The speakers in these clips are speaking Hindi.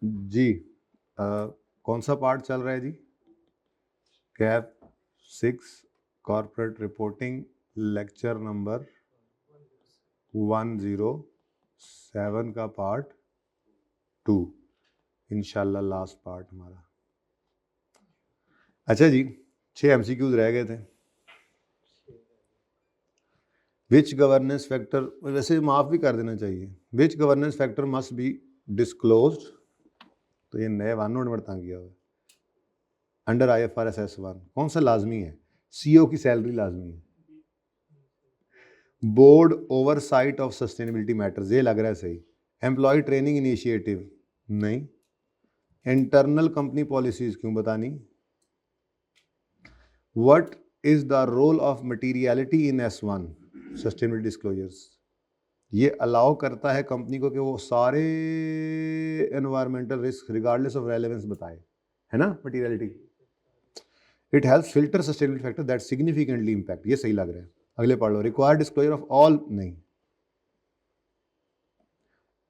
जी कौन सा पार्ट चल रहा है जी? Cap 6 corporate reporting lecture number 107 का पार्ट 2, इंशाल्लाह लास्ट पार्ट हमारा। अच्छा जी, 6 MCQs रह गए थे। विच गवर्नेंस फैक्टर, वैसे माफ़ भी कर देना चाहिए, which governance factor must be disclosed, तो ये नए वन नोट में तंग किया हुआ है अंडर IFRS S1। कौन सा लाजमी है? CEO की सैलरी लाजमी है। Board oversight of sustainability matters, ये लग रहा है सही। एम्प्लॉय ट्रेनिंग इनिशिएटिव नहीं। इंटरनल कंपनी पॉलिसीज क्यों बतानी। What is the role of materiality in S1 sustainability disclosures, ये अलाउ करता है कंपनी को कि वो सारे environmental risk regardless of relevance बताए, है ना materiality. It helps filter sustainability factor that significantly impact, ये सही लग रहा है। अगले पढ़ लो। रिक्वायर्ड डिस्क्लोजर ऑफ ऑल नहीं।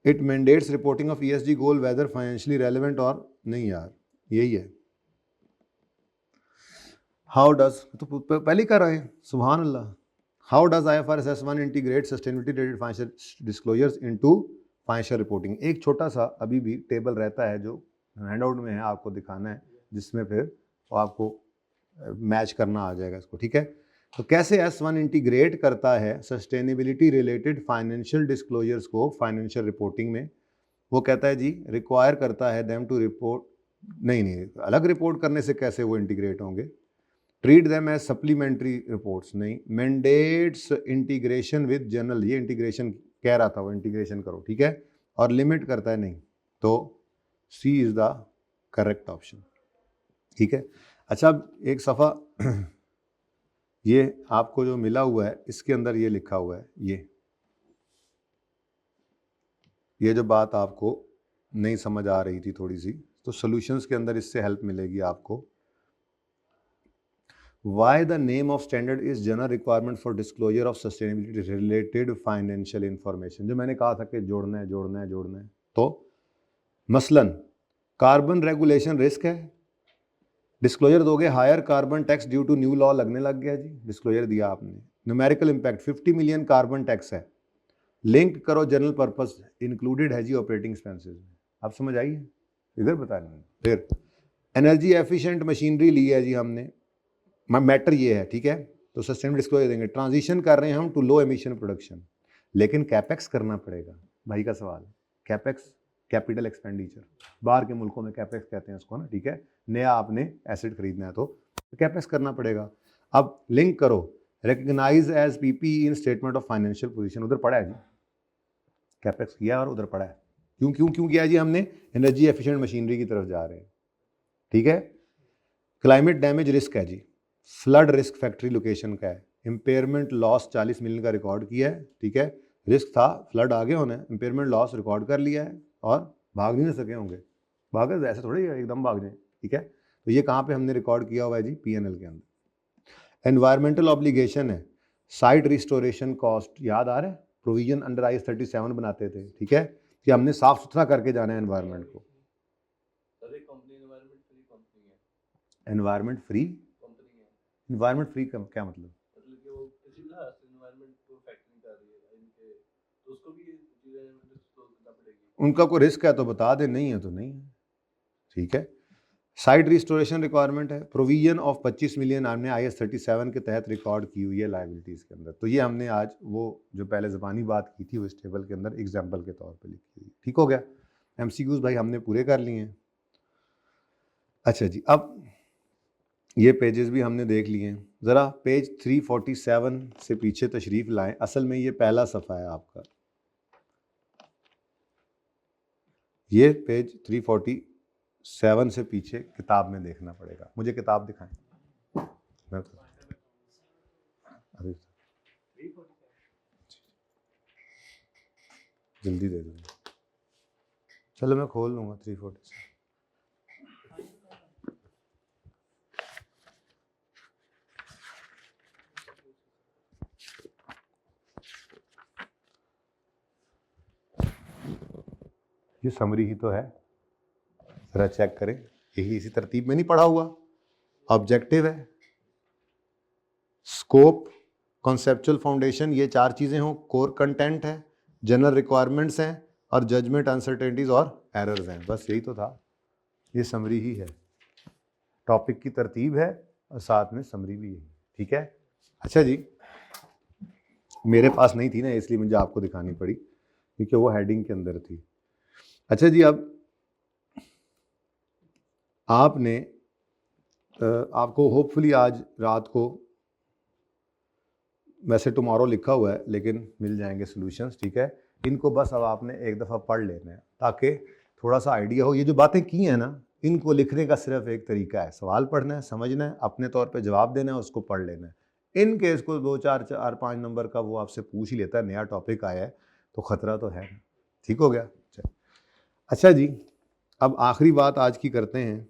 It mandates reporting of ESG goal whether financially relevant और नहीं यार, यही है। हाउ डज, तो पहले कर रहे हैं, सुभान अल्लाह। How does IFRS S1 integrate sustainability related financial disclosures into financial reporting. एक छोटा सा अभी भी टेबल रहता है जो हैंडआउट में है, आपको दिखाना है, जिसमें फिर आपको मैच करना आ जाएगा इसको, ठीक है। तो कैसे S1 इंटीग्रेट करता है सस्टेनेबिलिटी रिलेटेड फाइनेंशियल डिस्क्लोजर्स को फाइनेंशियल रिपोर्टिंग में। वो कहता है जी रिक्वायर करता है देम टू रिपोर्ट, नहीं अलग रिपोर्ट करने से कैसे वो इंटीग्रेट होंगे। Treat them as supplementary reports नहीं। मैंडेट्स इंटीग्रेशन विद जर्नल, ये इंटीग्रेशन कह रहा था, वो इंटीग्रेशन करो, ठीक है। और लिमिट करता है नहीं, तो C is the correct option, ठीक है। अच्छा, अब एक सफ़ा ये आपको जो मिला हुआ है इसके अंदर ये लिखा हुआ है, ये जो बात आपको नहीं समझ आ रही थी थोड़ी सी, तो सॉल्यूशंस के अंदर इससे हेल्प मिलेगी आपको। Why the name of standard is general requirement for disclosure of sustainability related financial information, जो मैंने कहा था कि जोड़ना है। तो मसलन कार्बन रेगुलेशन रिस्क है, डिस्क्लोजर दोगे higher carbon tax due to new law, लगने लग गया जी, डिस्क्लोजर दिया आपने। Numerical impact 50 million carbon tax है, लिंक करो जनरल पर्पस, इंक्लूडेड है जी ऑपरेटिंग एक्सपेंसेस में। आप समझ आई है, इधर बता रहे हैं। फिर एनर्जी एफिशिएंट मशीनरी ली है जी हमने, मैटर ये है, ठीक है। तो सस्टेनेबल डिस्क्लोजर देंगे, ट्रांजिशन कर रहे हैं हम टू लो एमिशन प्रोडक्शन, लेकिन कैपेक्स करना पड़ेगा। भाई का सवाल है, कैपेक्स कैपिटल एक्सपेंडिचर, बाहर के मुल्कों में कैपेक्स कहते हैं उसको ना, ठीक है। नया आपने एसेट खरीदना है तो कैपेक्स करना पड़ेगा। अब लिंक करो, recognise as PPE in statement of financial position, उधर पड़ा है जी, कैपेक्स किया और उधर पड़ा है। क्यों किया जी हमने, एनर्जी एफिशिएंट मशीनरी की तरफ जा रहे हैं, ठीक है। क्लाइमेट डैमेज रिस्क है जी, फ्लड रिस्क फैक्ट्री लोकेशन का है, इम्पेयरमेंट लॉस 40 मिलियन का रिकॉर्ड किया है, ठीक है। रिस्क था फ्लड आगे होना है, इम्पेयरमेंट लॉस रिकॉर्ड कर लिया है और भाग नहीं सके होंगे, भागे ऐसे थोड़ी एकदम भाग जाए, ठीक है। तो ये कहाँ पे हमने रिकॉर्ड किया हुआ है जी, PNL के अंदर। एनवायरमेंटल ऑब्लिगेशन है, साइट रिस्टोरेशन कॉस्ट, याद आ रहा है, प्रोविजन अंडर IS 37 बनाते थे, ठीक है, कि हमने साफ सुथरा करके जाना है एनवायरमेंट को। एनवायरमेंट फ्री, एनवायरमेंट फ्री का क्या मतलब? उनका कोई रिस्क है तो बता दे, नहीं है तो नहीं है, ठीक है। साइट रिस्टोरेशन रिक्वायरमेंट है, प्रोविजन ऑफ 25 मिलियन हमने IS 37 के तहत रिकॉर्ड की हुई है लायबिलिटीज़ के अंदर। तो ये हमने आज वो जो पहले ज़बानी बात की थी वो इस टेबल के अंदर एग्जाम्पल के तौर पे लिखी हुई, ठीक हो गया। MCQs भाई हमने पूरे कर लिए हैं। अच्छा जी, अब ये पेजेस भी हमने देख लिए हैं, ज़रा पेज 347 से पीछे तशरीफ़ लाएं। असल में ये पहला सफ़ा है आपका, ये पेज 347 से पीछे किताब में देखना पड़ेगा। मुझे किताब दिखाएं, मैं तो अभी जल्दी दे दूँगा, चलो मैं खोल लूँगा 347। ये समरी ही तो है, जरा चेक करें, यही इसी तरतीब में नहीं पढ़ा हुआ। ऑब्जेक्टिव है, स्कोप, कॉन्सेप्चुअल फाउंडेशन, ये 4 चीज़ें हों, कोर कंटेंट है, जनरल रिक्वायरमेंट्स हैं, और जजमेंट, अनसर्टेनिटीज और एरर्स हैं। बस यही तो था, ये समरी ही है, टॉपिक की तरतीब है और साथ में समरी भी है। ठीक है, अच्छा जी, मेरे पास नहीं थी ना, इसलिए मुझे आपको दिखानी पड़ी क्योंकि वो हेडिंग के अंदर थी। अच्छा जी, अब आपने आपको होपफुली आज रात को, वैसे टुमारो लिखा हुआ है लेकिन मिल जाएंगे सॉल्यूशंस। ठीक है, इनको बस अब आपने एक दफ़ा पढ़ लेना है ताकि थोड़ा सा आइडिया हो। ये जो बातें की हैं ना, इनको लिखने का सिर्फ एक तरीका है, सवाल पढ़ना है, समझना है, अपने तौर पे जवाब देना है, उसको पढ़ लेना है। इन केस को 2 4 4 5 नंबर का वो आपसे पूछ ही लेता है, नया टॉपिक आया है तो ख़तरा तो है। ठीक हो गया। अच्छा जी, अब आखिरी बात आज की करते हैं,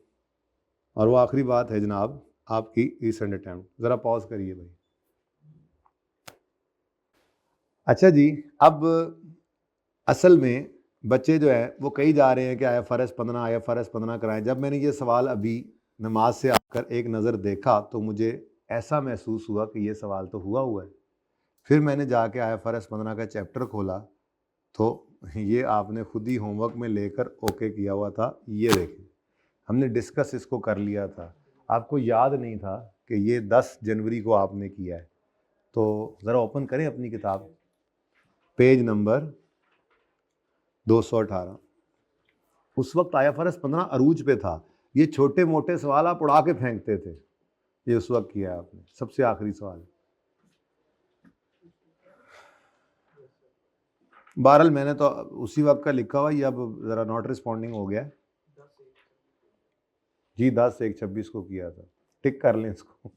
और वो आखिरी बात है जनाब आपकी रीसेंट अटैम्प्ट। ज़रा पॉज करिए भाई। अच्छा जी, अब असल में बच्चे जो है वो कई जा रहे हैं कि IFRS 15 कराएं। जब मैंने ये सवाल अभी नमाज से आकर एक नज़र देखा तो मुझे ऐसा महसूस हुआ कि ये सवाल तो हुआ है। फिर मैंने जाके IFRS 15 का चैप्टर खोला तो ये आपने खुद ही होमवर्क में लेकर ओके किया हुआ था। ये देखें, हमने डिस्कस इसको कर लिया था, आपको याद नहीं था कि ये 10 जनवरी को आपने किया है। तो ज़रा ओपन करें अपनी किताब, पेज नंबर 218। उस वक्त IFRS 15 अरूज पे था। ये छोटे मोटे सवाल आप उड़ा के फेंकते थे, ये उस वक्त किया आपने। सबसे आखिरी सवाल, बहरहाल मैंने तो उसी वक्त का लिखा हुआ, ये अब ज़रा नॉट रिस्पॉन्डिंग हो गया जी। 10/1/26 को किया था, टिक कर लें इसको।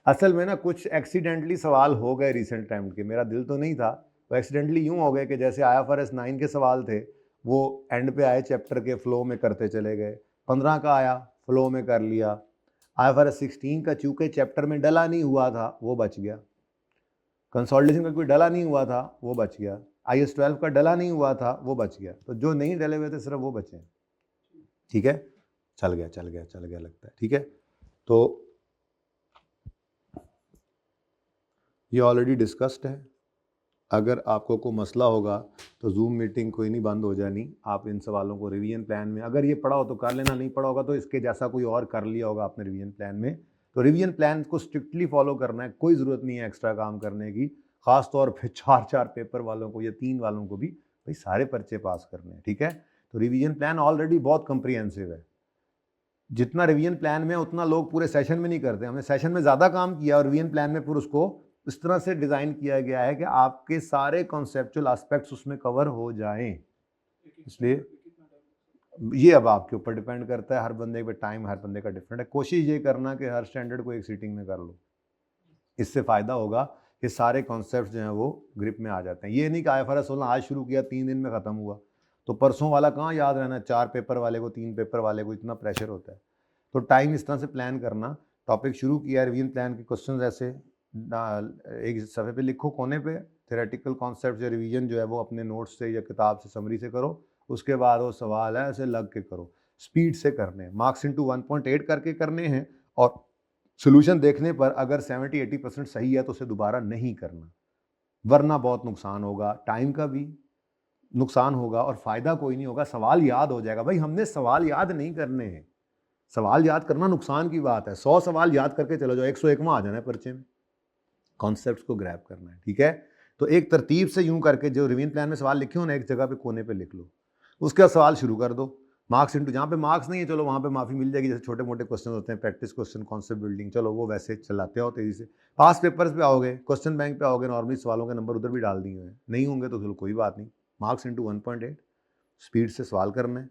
असल में ना कुछ एक्सीडेंटली सवाल हो गए रिसेंट टाइम के, मेरा दिल तो नहीं था, वो एक्सीडेंटली यूँ हो गए कि जैसे IFRS 9 के सवाल थे वो एंड पे आए, चैप्टर के फ्लो में करते चले गए। 15 का आया, फ्लो में कर लिया। IFRS 16 का चूँकि चैप्टर में डला नहीं हुआ था वो बच गया। कंसोलिडेशन का कोई डला नहीं हुआ था वो बच गया। IAS 12 का डला नहीं हुआ था वो बच गया। तो जो नहीं डले हुए थे सिर्फ वो बचे। ठीक है, चल गया लगता है। ठीक है, तो ये ऑलरेडी डिस्कस्ड है। अगर आपको कोई मसला होगा तो जूम मीटिंग कोई नहीं बंद हो जानी, आप इन सवालों को रिवीजन प्लान में, अगर ये पढ़ा हो तो कर लेना, नहीं पढ़ा होगा तो इसके जैसा कोई और कर लिया होगा आपने रिवीजन प्लान में। तो रिवीजन प्लान को स्ट्रिक्टली फॉलो करना है, कोई ज़रूरत नहीं है एक्स्ट्रा काम करने की। ख़ास तौर पे 4 पेपर वालों को या 3 वालों को भी भाई सारे पर्चे पास करने हैं। ठीक है, तो रिवीजन प्लान ऑलरेडी बहुत कंप्रीहेंसिव है। जितना रिवीजन प्लान में उतना लोग पूरे सेशन में नहीं करते। हमने सेशन में ज़्यादा काम किया और रिवीजन प्लान में पूरा उसको इस तरह से डिज़ाइन किया गया है कि आपके सारे कॉन्सेप्चुअल एस्पेक्ट्स उसमें कवर हो जाएं। इसलिए ये अब आपके ऊपर डिपेंड करता है, हर बंदे पे टाइम हर बंदे का डिफरेंट है। कोशिश ये करना कि हर स्टैंडर्ड को एक सीटिंग में कर लो, इससे फ़ायदा होगा कि सारे कॉन्सेप्ट जो हैं वो ग्रिप में आ जाते हैं। ये नहीं कि IFRS 16 आज शुरू किया 3 दिन में ख़त्म हुआ तो परसों वाला कहाँ याद रहना, 4 पेपर वाले को 3 पेपर वाले को, इतना प्रेशर होता है। तो टाइम इस तरह से प्लान करना। टॉपिक शुरू किया, रिवीजन प्लान के क्वेश्चन ऐसे एक सफ़े पे लिखो कोने पे, थ्योरेटिकल कॉन्सेप्ट या रिवीजन जो है वो अपने नोट्स से या किताब से समरी से करो। उसके बाद वो सवाल है ऐसे लग के करो, स्पीड से करने हैं, मार्क्स इंटू 1.8 करके करने हैं। और सोल्यूशन देखने पर अगर 70-80% सही है तो उसे दोबारा नहीं करना, वरना बहुत नुकसान होगा, टाइम का भी नुकसान होगा और फ़ायदा कोई नहीं होगा। सवाल याद हो जाएगा, भाई हमने सवाल याद नहीं करने हैं। सवाल याद करना नुकसान की बात है। 100 सवाल याद करके चलो जाओ, 101वां आ जाना है पर्चे में। कॉन्सेप्ट्स को ग्रैब करना है। ठीक है, तो एक तरतीब से यूं करके जो रिवीजन प्लान में सवाल लिखे हो ना, एक जगह पे कोने पे लिख लो, उसके बाद सवाल शुरू कर दो। मार्क्स इंटू, जहाँ पे मार्क्स नहीं है चलो वहाँ पे माफ़ी मिल जाएगी, जैसे छोटे मोटे क्वेश्चन होते हैं, प्रैक्टिस क्वेश्चन, कॉन्सेप्ट बिल्डिंग, चलो वो वैसे चलाते हो तेज़ी से। पास पेपर्स पे आओगे, क्वेश्चन बैंक पे आओगे, नॉर्मली सवालों के नंबर उधर भी डाल दिए हैं, नहीं होंगे तो चलो कोई बात नहीं। मार्क्स इंटू 1.8, स्पीड से सवाल करना है।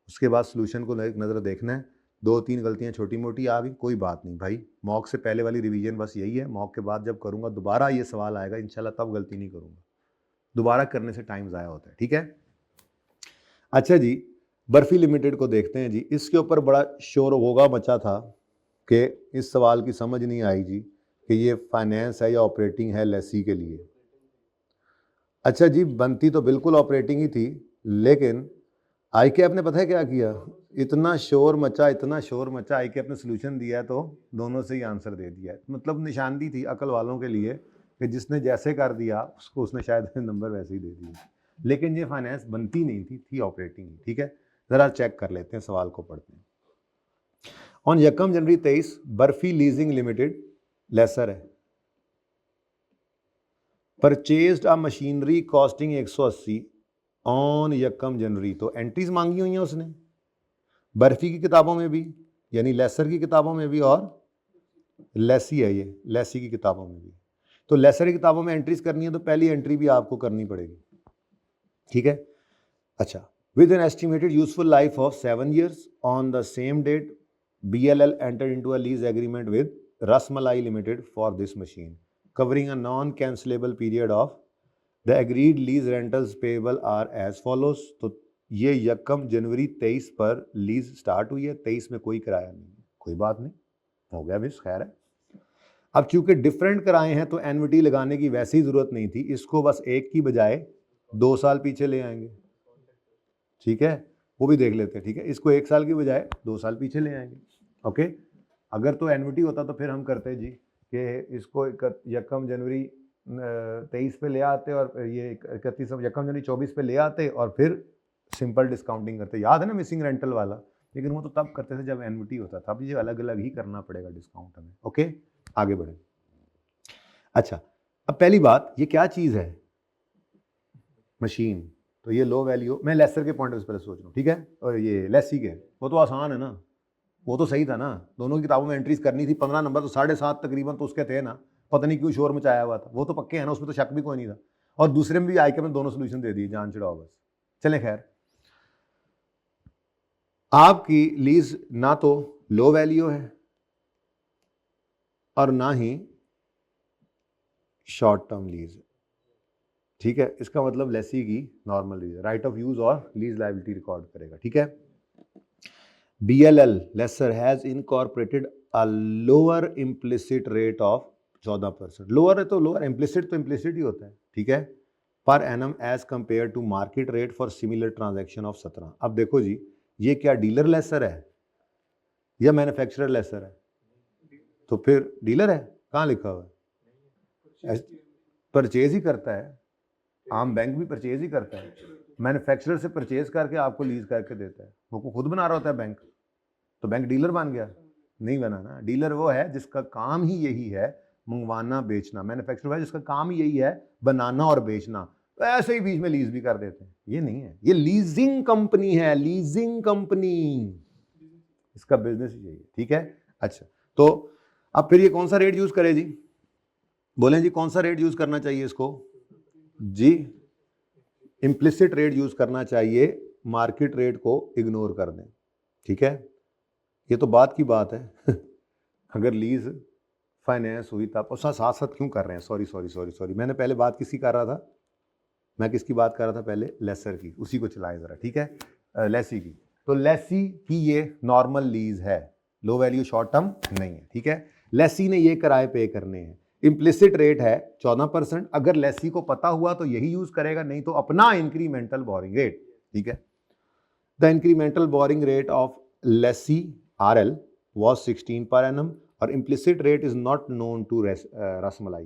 उसके बाद सोल्यूशन को एक नज़र देखना है, 2-3 गलतियाँ छोटी मोटी आ गई कोई बात नहीं भाई, मॉक से पहले वाली रिवीजन बस यही है। मॉक के बाद जब करूँगा दोबारा ये सवाल आएगा इंशाल्लाह, तब गलती नहीं करूँगा, दोबारा करने से टाइम ज़ाया होता है। ठीक है, अच्छा जी, बर्फी लिमिटेड को देखते हैं जी। इसके ऊपर बड़ा शोर होगा मचा था कि इस सवाल की समझ नहीं आई जी कि ये फाइनेंस है या ऑपरेटिंग है लेसी के लिए। अच्छा जी, बनती तो बिल्कुल ऑपरेटिंग ही थी, लेकिन ICAP ने पता है क्या किया, इतना शोर मचा आई के अपने सोल्यूशन दिया है तो दोनों से ही आंसर दे दिया है। मतलब निशानदी थी अकल वालों के लिए कि जिसने जैसे कर दिया उसको उसने शायद नंबर वैसे ही दे दिए, लेकिन ये फाइनेंस बनती नहीं थी ऑपरेटिंग ही। ठीक है, ज़रा चेक कर लेते हैं, सवाल को पढ़ते हैं। ऑन यकम जनवरी 23 बर्फी लीजिंग लिमिटेड लेसर है purchased a machinery costing 180 on यकम जनवरी। तो एंट्रीज मांगी हुई हैं उसने बर्फी की किताबों में भी, यानी लेसर की किताबों में भी, और लेसी है ये, लेसी की किताबों में भी। तो लेसर की किताबों में एंट्रीज करनी है तो पहली एंट्री भी आपको करनी पड़ेगी। ठीक है, अच्छा। With an estimated useful life of 7 years on the same date BLL entered into a lease agreement with Rasmalai Limited for this machine, covering a non-cancelable period of the agreed lease rentals payable are as follows। तो ये यकम जनवरी 23 पर लीज स्टार्ट हुई है, 23 में कोई किराया नहीं, कोई बात नहीं, हो गया भी, खैर है। अब चूंकि डिफरेंट किराए हैं तो एनविटी लगाने की वैसे ही जरूरत नहीं थी, इसको बस एक की बजाय 2 साल पीछे ले आएंगे। ठीक है, वो भी देख लेते हैं। ठीक है, इसको 1 साल की बजाय 2 साल पीछे ले आएंगे। ओके, अगर तो एनविटी होता तो फिर हम करते जी कि इसको यकम जनवरी 23 पे ले आते और ये 31 यकम जनवरी 24 पे ले आते और फिर सिंपल डिस्काउंटिंग करते। याद है ना मिसिंग रेंटल वाला, लेकिन वो तो तब करते थे जब एनविटी होता था, अब ये अलग अलग ही करना पड़ेगा डिस्काउंट हमें। ओके, आगे बढ़े। अच्छा, अब पहली बात, ये क्या चीज़ है? मशीन। तो ये लो वैल्यू, मैं लेसर के पॉइंट ऑफ व्यू पहले सोच रहा हूँ। ठीक है, और ये लेसी के, वो तो आसान है ना, वो तो सही था ना, दोनों की किताबों में एंट्रीज करनी थी। 15 नंबर तो 7.5 तकरीबन तो उसके थे ना, पता नहीं क्यों शोर मचाया हुआ था, वो तो पक्के है ना, उसमें तो शक भी कोई नहीं था। और दूसरे में भी आई के मैंने दोनों सोल्यूशन दे दिए, जान छिड़ाओ बस। चले, खैर, आपकी लीज ना तो लो वैल्यू है और ना ही शॉर्ट टर्म लीज है। ठीक है, इसका मतलब लेसी की normal lease, right of use और लीज लायबिलिटी रिकॉर्ड करेगा। ठीक है, BLL lessor has incorporated a lower implicit rate of 14%। Lower है तो लोअर, इम्प्लिसिट तो इम्प्लिसिट ही होता है। ठीक है, per annum as compare to market rate for similar transaction of 17। अब देखो जी, ये क्या डीलर लेसर है या मैन्युफैक्चरर लेसर है? तो फिर डीलर है, कहाँ लिखा हुआ है? परचेज ही करता है, आम बैंक भी परचेज ही करता है, मैन्युफैक्चरर से परचेज करके आपको लीज करके देता है, वो खुद बना रहा होता है बैंक, तो बैंक डीलर बन गया? नहीं बना ना। डीलर वो है जिसका काम ही यही है मंगवाना बेचना, मैन्युफैक्चरर है जिसका काम ही यही है बनाना और बेचना, तो ऐसे ही बीच में लीज भी कर देते हैं। ये नहीं है, ये लीजिंग कंपनी है, लीजिंग कंपनी, इसका बिजनेस ही यही है। ठीक है, अच्छा, तो अब फिर ये कौन सा रेट यूज करे जी? बोलें जी, कौन सा रेट यूज करना चाहिए इसको? जी, इम्प्लिसिट रेट यूज करना चाहिए, मार्केट रेट को इग्नोर कर दें। ठीक है, ये तो बात की बात है अगर लीज फाइनेंस हुई तब, और साथ साथ क्यों कर रहे हैं, सॉरी, मैंने पहले बात किसकी कर रहा था? मैं किसकी बात कर रहा था पहले? लेसर की, उसी को चलाएं जरा। ठीक है, लेसी की। तो लेसी की ये नॉर्मल लीज है, लो वैल्यू शॉर्ट टर्म नहीं है। ठीक है, लेसी ने ये किराए पे करने हैं, इम्प्लिसिट रेट है 14%। अगर लेसी को पता हुआ तो यही यूज करेगा, नहीं तो अपना इंक्रीमेंटल बोरिंग रेट। ठीक है, the incremental borrowing rate of lessee RL was 16 per annum और implicit rate is not known to Rasmalai.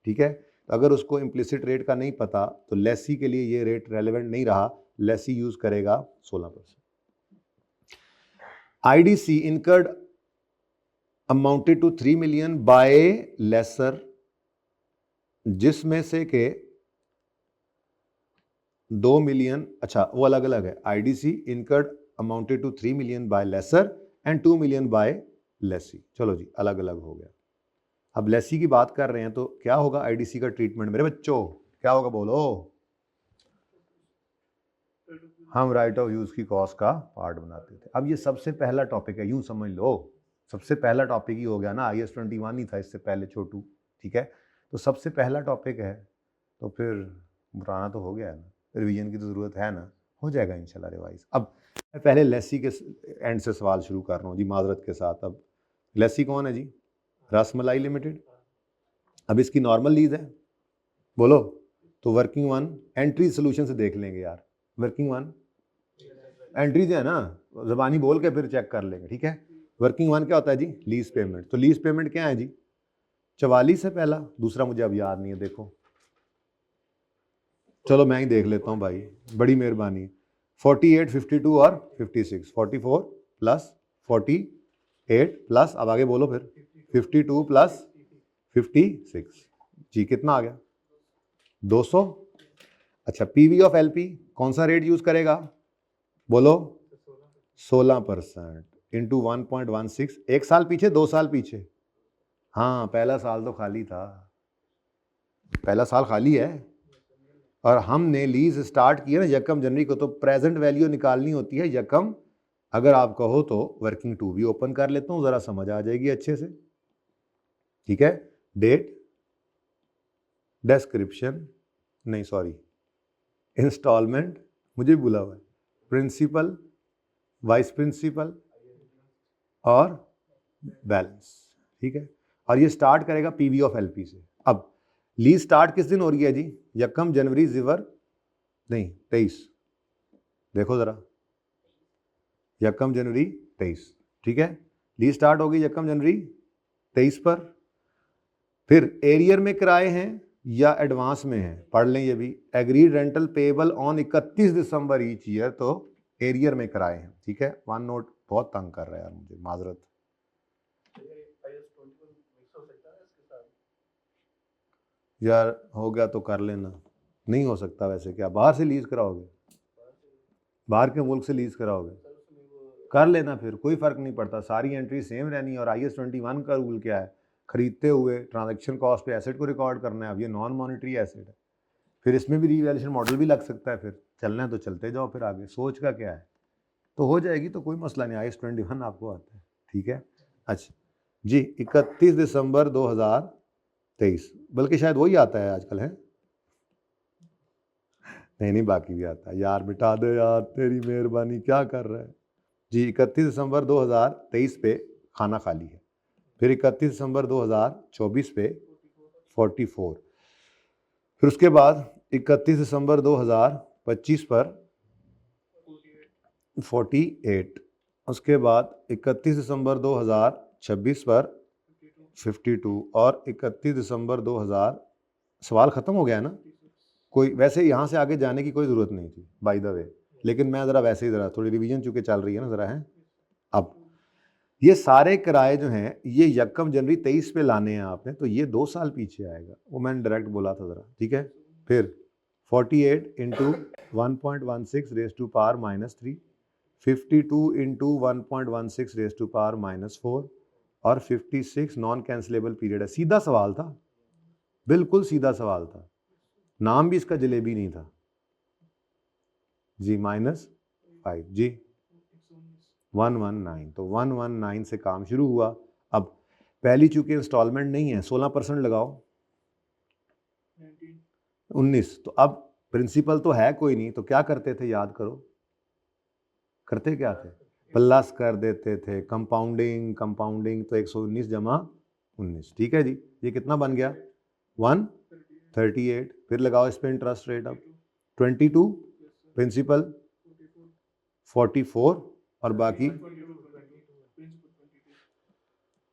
ठीक है, तो अगर उसको इम्प्लिसिट रेट का नहीं पता तो लेसी के लिए ये रेट रेलेवेंट नहीं रहा, लेसी यूज करेगा 16%। IDC incurred amounted to 3 million by lessor, जिसमें से के 2 million, अच्छा वो अलग अलग है। IDC incurred amounted to 3 million by lessor and 2 million by lessee. चलो जी, अलग अलग हो गया। अब लेसी की बात कर रहे हैं तो क्या होगा IDC का ट्रीटमेंट मेरे बच्चों? क्या होगा बोलो? हम राइट ऑफ यूज की कॉस्ट का पार्ट बनाते थे। अब ये सबसे पहला टॉपिक है, यूं समझ लो, सबसे पहला टॉपिक ही हो गया ना, IS 21 नहीं था इससे पहले छोटू। ठीक है, तो सबसे पहला टॉपिक है, तो फिर पुराना तो हो गया है ना, रिवीजन की तो जरूरत है ना, हो जाएगा इंशाल्लाह रिवाइज। अब मैं पहले लेसी के एंड से सवाल शुरू कर रहा हूँ जी, माजरत के साथ। अब लेसी कौन है जी? रसमलाई लिमिटेड। अब इसकी नॉर्मल लीज है, बोलो, तो वर्किंग वन एंट्री सोल्यूशन से देख लेंगे यार। वर्किंग वन एंट्रीज है ना, ज़बानी बोल के फिर चेक कर लेंगे, ठीक है। वर्किंग वन क्या होता है जी? Lease payment. तो लीज पेमेंट क्या है जी? 44 है पहला, दूसरा मुझे अब याद नहीं है, देखो चलो मैं ही देख लेता हूँ भाई, बड़ी मेहरबानी। 48, 52 और 56, 44 प्लस 48 प्लस, अब आगे बोलो फिर, 52 प्लस 56 जी, कितना आ गया? 200। अच्छा, पीवी ऑफ एलपी कौन सा रेट यूज करेगा? बोलो 16% इंटू 1.16। एक साल पीछे, 2 साल पीछे? हाँ, पहला साल तो खाली था, पहला साल खाली है। और हमने लीज स्टार्ट की है ना यकम जनवरी को, तो प्रेजेंट वैल्यू निकालनी होती है यकम। अगर आप कहो तो वर्किंग टू भी ओपन कर लेता हूं, जरा समझ आ जाएगी अच्छे से, ठीक है। डेट, डिस्क्रिप्शन, नहीं सॉरी, इंस्टॉलमेंट, मुझे भी भूला हुआ है, प्रिंसिपल, वाइस प्रिंसिपल और बैलेंस, ठीक है। और ये स्टार्ट करेगा पीवी ऑफ एलपी से। अब लीज स्टार्ट किस दिन हो रही है जी? यकम जनवरी जिवर नहीं 23, देखो जरा, यकम जनवरी 23, ठीक है। लीज स्टार्ट होगी यकम जनवरी 23 पर। फिर एरियर में किराए हैं या एडवांस में हैं, पढ़ लें ये भी। Agreed rental payable on 31 December each year, तो एरियर में किराए हैं, ठीक है। वन नोट बहुत तंग कर रहा है यार मुझे, माजरत। यार हो गया तो कर लेना, नहीं हो सकता वैसे, क्या बाहर से लीज कराओगे? बाहर के मुल्क से लीज कराओगे? कर लेना फिर, कोई फर्क नहीं पड़ता, सारी एंट्री सेम रहनी है। और IAS 21 का रूल क्या है? खरीदते हुए ट्रांजैक्शन कॉस्ट पे एसेट को रिकॉर्ड करना है। अब ये नॉन मॉनिटरी एसेट है, फिर इसमें भी रीवैल्यूएशन मॉडल भी लग सकता है। फिर चलना है तो चलते जाओ, फिर आगे सोच का क्या है, तो हो जाएगी, तो कोई मसला नहीं। IAS 21 आपको आता है, ठीक है। अच्छा जी, 31 दिसंबर 2023, बल्कि शायद वही आता है आजकल, है नहीं बाकी भी आता है यार, मिटा दे यार, तेरी मेहरबानी, क्या कर रहा है जी। 31 दिसंबर 2023 पे खाना खाली है। फिर 31 दिसंबर 2024 पे 44, फिर उसके बाद 31 दिसंबर 2025 पर 48, उसके बाद 31 दिसंबर 2026 पर 52, और 31 दिसंबर 2000, सवाल ख़त्म हो गया ना? कोई वैसे यहाँ से आगे जाने की कोई ज़रूरत नहीं थी बाय द वे, लेकिन मैं ज़रा वैसे ही ज़रा थोड़ी रिवीजन चूँकि चल रही है ना ज़रा, है। अब ये सारे किराए जो हैं ये यकम जनवरी 23 पे लाने हैं आपने, तो ये 2 साल पीछे आएगा, वो मैंने डायरेक्ट बोला था ज़रा, ठीक है। फिर 48 इंटू 1.16 रेज टू पावर -3, 52 इंटू 1.16 रेज टू पावर -4, और 56 नॉन कैंसिलेबल पीरियड है। सीधा सवाल था, बिल्कुल सीधा सवाल था, नाम भी इसका जलेबी नहीं था जी। -5 जी, 119, तो 119 से काम शुरू हुआ। अब पहली चूंकि इंस्टॉलमेंट नहीं है, 16% लगाओ, 19। तो अब प्रिंसिपल तो है कोई नहीं, तो क्या करते थे, याद करो, करते क्या थे? प्लस कर देते थे, कंपाउंडिंग, कंपाउंडिंग, तो 119 जमा 19, ठीक है जी। ये कितना बन गया? 138। फिर लगाओ इस पर इंटरेस्ट रेट, अब 22, प्रिंसिपल 44, और बाकी,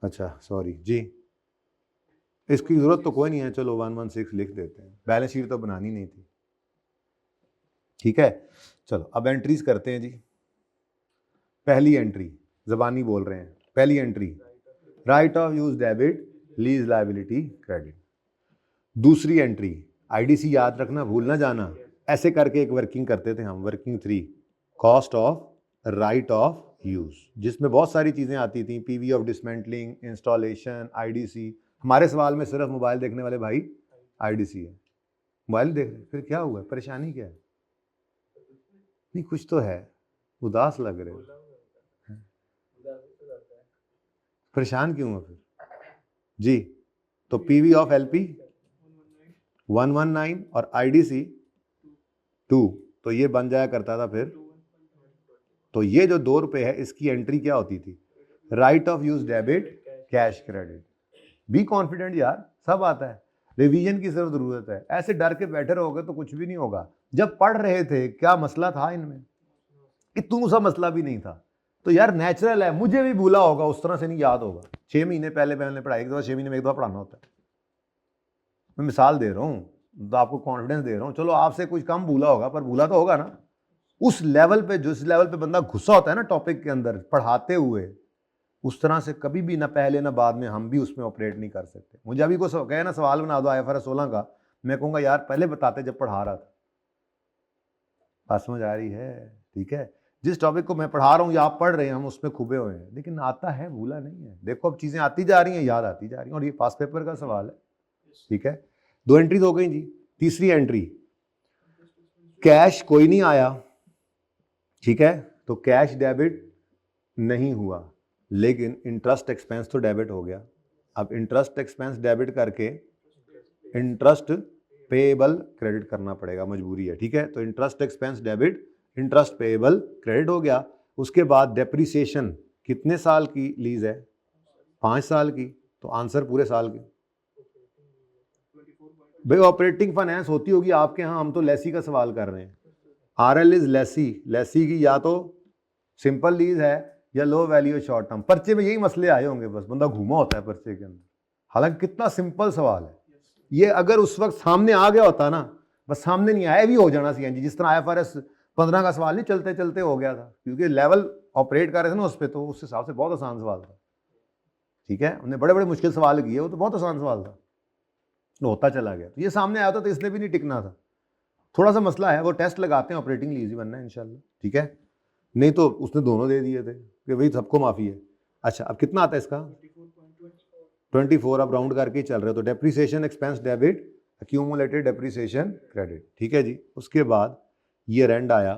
अच्छा सॉरी जी, इसकी ज़रूरत तो कोई नहीं है, चलो 116 लिख देते हैं, बैलेंस शीट तो बनानी नहीं थी, ठीक है। चलो अब एंट्रीज करते हैं जी। पहली एंट्री, ज़बानी बोल रहे हैं, पहली entry right of use debit, lease liability credit. दूसरी एंट्री IDC याद रखना, भूल ना जाना, ऐसे करके एक वर्किंग करते थे हम, working 3, cost of right of use, जिसमें बहुत सारी चीज़ें आती थी, PV of dismantling, installation, IDC। हमारे सवाल में सिर्फ मोबाइल देखने वाले भाई IDC है, मोबाइल देख रहे, फिर क्या हुआ, परेशानी क्या है? नहीं कुछ तो है, उदास लग रहे हो, परेशान क्यों हो फिर जी? तो PV ऑफ LP 119 और IDC 2, तो ये बन जाया करता था फिर। तो ये जो 2 रुपये है, इसकी एंट्री क्या होती थी? Right of use debit, cash credit. Be confident यार, सब आता है, रिवीजन की सिर्फ जरूरत है। ऐसे डर के बैठे रहोगे तो कुछ भी नहीं होगा। जब पढ़ रहे थे क्या मसला था इनमें? इतना सा मसला भी नहीं था, तो यार नेचुरल है, मुझे भी भूला होगा, उस तरह से नहीं याद होगा। 6 महीने पहले मैंने पढ़ाई, एक दफा 6 महीने में एक दफा पढ़ाना होता है। मैं मिसाल दे रहा हूँ तो आपको कॉन्फिडेंस दे रहा हूँ, चलो आपसे कुछ कम भूला होगा पर भूला तो होगा ना। उस लेवल पे, जिस लेवल पे बंदा घुसा होता है ना टॉपिक के अंदर पढ़ाते हुए, उस तरह से कभी भी ना पहले ना बाद में हम भी उसमें ऑपरेट नहीं कर सकते। मुझे अभी को कहे ना सवाल बना दो IFRS 16 का, मैं कहूँगा यार पहले बताते जब पढ़ा रहा था। बात समझ आ रही है? ठीक है, जिस टॉपिक को मैं पढ़ा रहा हूँ या आप पढ़ रहे हैं, हम उसमें खुबे हुए हैं, लेकिन आता है, भूला नहीं है। देखो अब चीज़ें आती जा रही हैं, याद आती जा रही हैं, और ये पास पेपर का सवाल है। ठीक है, 2 एंट्रीज हो गई जी। तीसरी एंट्री, कैश कोई नहीं आया, ठीक है, तो कैश डेबिट नहीं हुआ, लेकिन इंटरेस्ट एक्सपेंस तो डेबिट हो गया। अब इंटरेस्ट एक्सपेंस डेबिट करके इंटरेस्ट पेएबल क्रेडिट करना पड़ेगा, मजबूरी है। ठीक है, तो interest expense debit, interest payable credit हो गया। उसके बाद डेप्रिसिएशन, कितने साल की लीज है? 5 साल की, तो आंसर पूरे साल की। भाई ऑपरेटिंग फाइनेंस होती होगी आपके यहाँ, हम तो लेसी का सवाल कर रहे हैं। RL इज लेसी, लेसी की या तो सिंपल लीज है या लो वैल्यू शॉर्ट टर्म। पर्चे में यही मसले आए होंगे, बस बंदा घूमा होता है पर्चे के अंदर। हालांकि कितना सिंपल सवाल है ये, अगर उस वक्त सामने आ गया होता ना, बस सामने नहीं आया भी हो जाना CNG, जिस तरह IFRS 15 का सवाल नहीं चलते चलते हो गया था, क्योंकि लेवल ऑपरेट कर रहे थे ना उस पर, तो उस हिसाब से बहुत आसान सवाल था। ठीक है, उन्हें बड़े बड़े मुश्किल सवाल किए, वो तो बहुत आसान सवाल था, होता चला गया। तो ये सामने आया था तो इसने भी नहीं टिकना था। थोड़ा सा मसला है, वो टेस्ट लगाते हैं, ऑपरेटिंग लीज ही बनना है इंशाल्लाह। ठीक है, नहीं तो उसने दोनों दे दिए थे कि भाई सबको माफ़ी है। अच्छा, अब कितना आता है इसका? 24। अब राउंड करके ही चल रहे हो, तो depreciation expense debit, accumulated depreciation credit. ठीक है जी। उसके बाद ईयर एंड आया,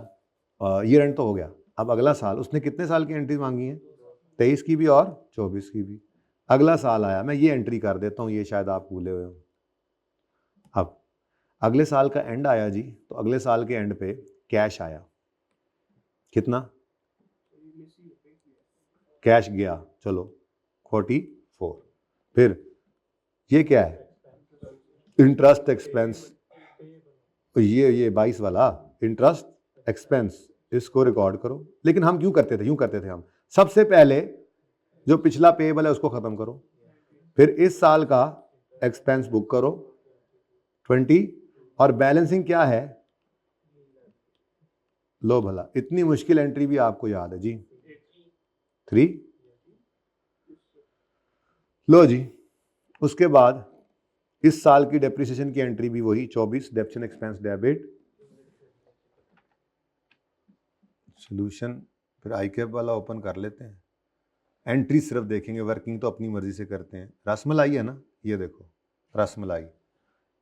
ईयर एंड तो हो गया। अब अगला साल, उसने कितने साल की एंट्री मांगी है? 23 की भी और 24 की भी। अगला साल आया, मैं ये एंट्री कर देता हूँ, ये शायद आप भूले हुए हो। अब अगले साल का एंड आया जी, तो अगले साल के एंड पे कैश आया, कितना? कैश गया, चलो 44। फिर ये क्या है? इंटरेस्ट एक्सपेंस, ये 22 वाला इंटरेस्ट एक्सपेंस, इसको रिकॉर्ड करो। लेकिन हम क्यों करते थे? यूं करते थे हम, सबसे पहले जो पिछला पेएबल है उसको खत्म करो, फिर इस साल का एक्सपेंस बुक करो 20, और बैलेंसिंग क्या है? लो भला, इतनी मुश्किल एंट्री भी आपको याद है जी? 3। लो जी। उसके बाद इस साल की डेप्रिसिएशन की एंट्री भी वही 24, डेप्शन एक्सपेंस डेबिट। सॉल्यूशन फिर ICAP वाला ओपन कर लेते हैं, एंट्री सिर्फ देखेंगे, वर्किंग तो अपनी मर्जी से करते हैं। रसमलाई है ना, ये देखो रसमलाई,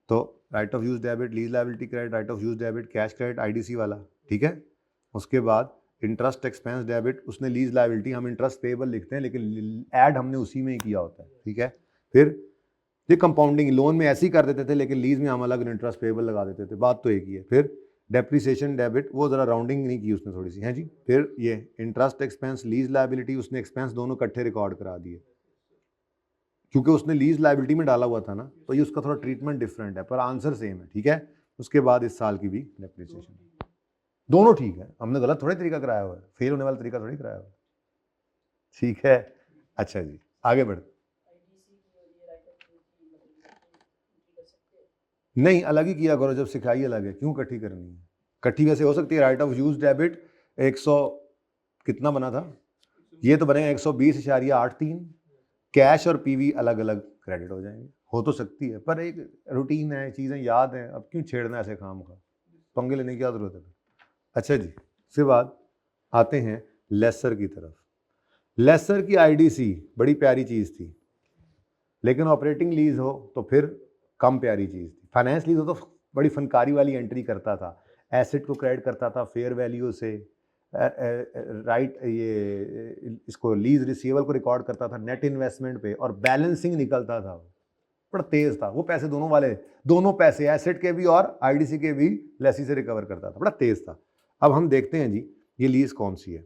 तो right of use debit, lease liability credit, right of use debit, cash credit, IDC वाला। ठीक है, उसके बाद इंटरेस्ट एक्सपेंस डेबिट, उसने लीज लायबिलिटी, हम इंटरेस्ट पेएबल लिखते हैं, लेकिन ऐड हमने उसी में ही किया होता है। ठीक है, फिर ये कंपाउंडिंग, लोन में ऐसे ही कर देते थे, लेकिन लीज में हम अलग इंटरेस्ट पेएबल लगा देते थे, बात तो एक ही है। फिर डेप्रिसिएशन डेबिट, वो जरा राउंडिंग नहीं की उसने थोड़ी सी, है जी। फिर ये इंटरेस्ट एक्सपेंस, लीज लायबिलिटी, उसने एक्सपेंस दोनों इकट्ठे रिकॉर्ड करा दिए, क्योंकि उसने लीज लायबिलिटी में डाला हुआ था ना, तो ये उसका थोड़ा ट्रीटमेंट डिफरेंट है, पर आंसर सेम है। ठीक है, उसके बाद इस साल की भी डेप्रिसिएशन, दोनों ठीक है, हमने गलत थोड़े तरीका कराया हुआ है, फेल होने वाला तरीका थोड़ी कराया हुआ है। ठीक है, अच्छा जी, आगे बढ़। नहीं, अलग ही किया करो, जब सिखाई अलग है, क्यों इकट्ठी करनी है? इकट्ठी वैसे हो सकती है, राइट ऑफ यूज डेबिट 100 कितना बना था, ये तो बनेगा 120.83, कैश और PV अलग अलग क्रेडिट हो जाएंगे, हो तो सकती है, पर एक रूटीन है, चीज़ें याद हैं, अब क्यों छेड़ना ऐसे काम का, पंगे लेने की क्या जरूरत है? अच्छा जी, उसके बाद आते हैं लेसर की तरफ। लेसर की IDC बड़ी प्यारी चीज़ थी, लेकिन ऑपरेटिंग लीज हो तो फिर कम प्यारी चीज़ थी। फाइनेंस लीज हो तो बड़ी फनकारी वाली एंट्री करता था, एसेट को क्रेडिट करता था फेयर वैल्यू से, राइट, ये इसको लीज रिसीवेबल को रिकॉर्ड करता था नेट इन्वेस्टमेंट पे, और बैलेंसिंग निकलता था, बड़ा तेज था वो, पैसे दोनों वाले, दोनों पैसे एसेट के भी और IDC के भी लेसी से रिकवर करता था, बड़ा तेज था। अब हम देखते हैं जी ये लीज कौन सी है।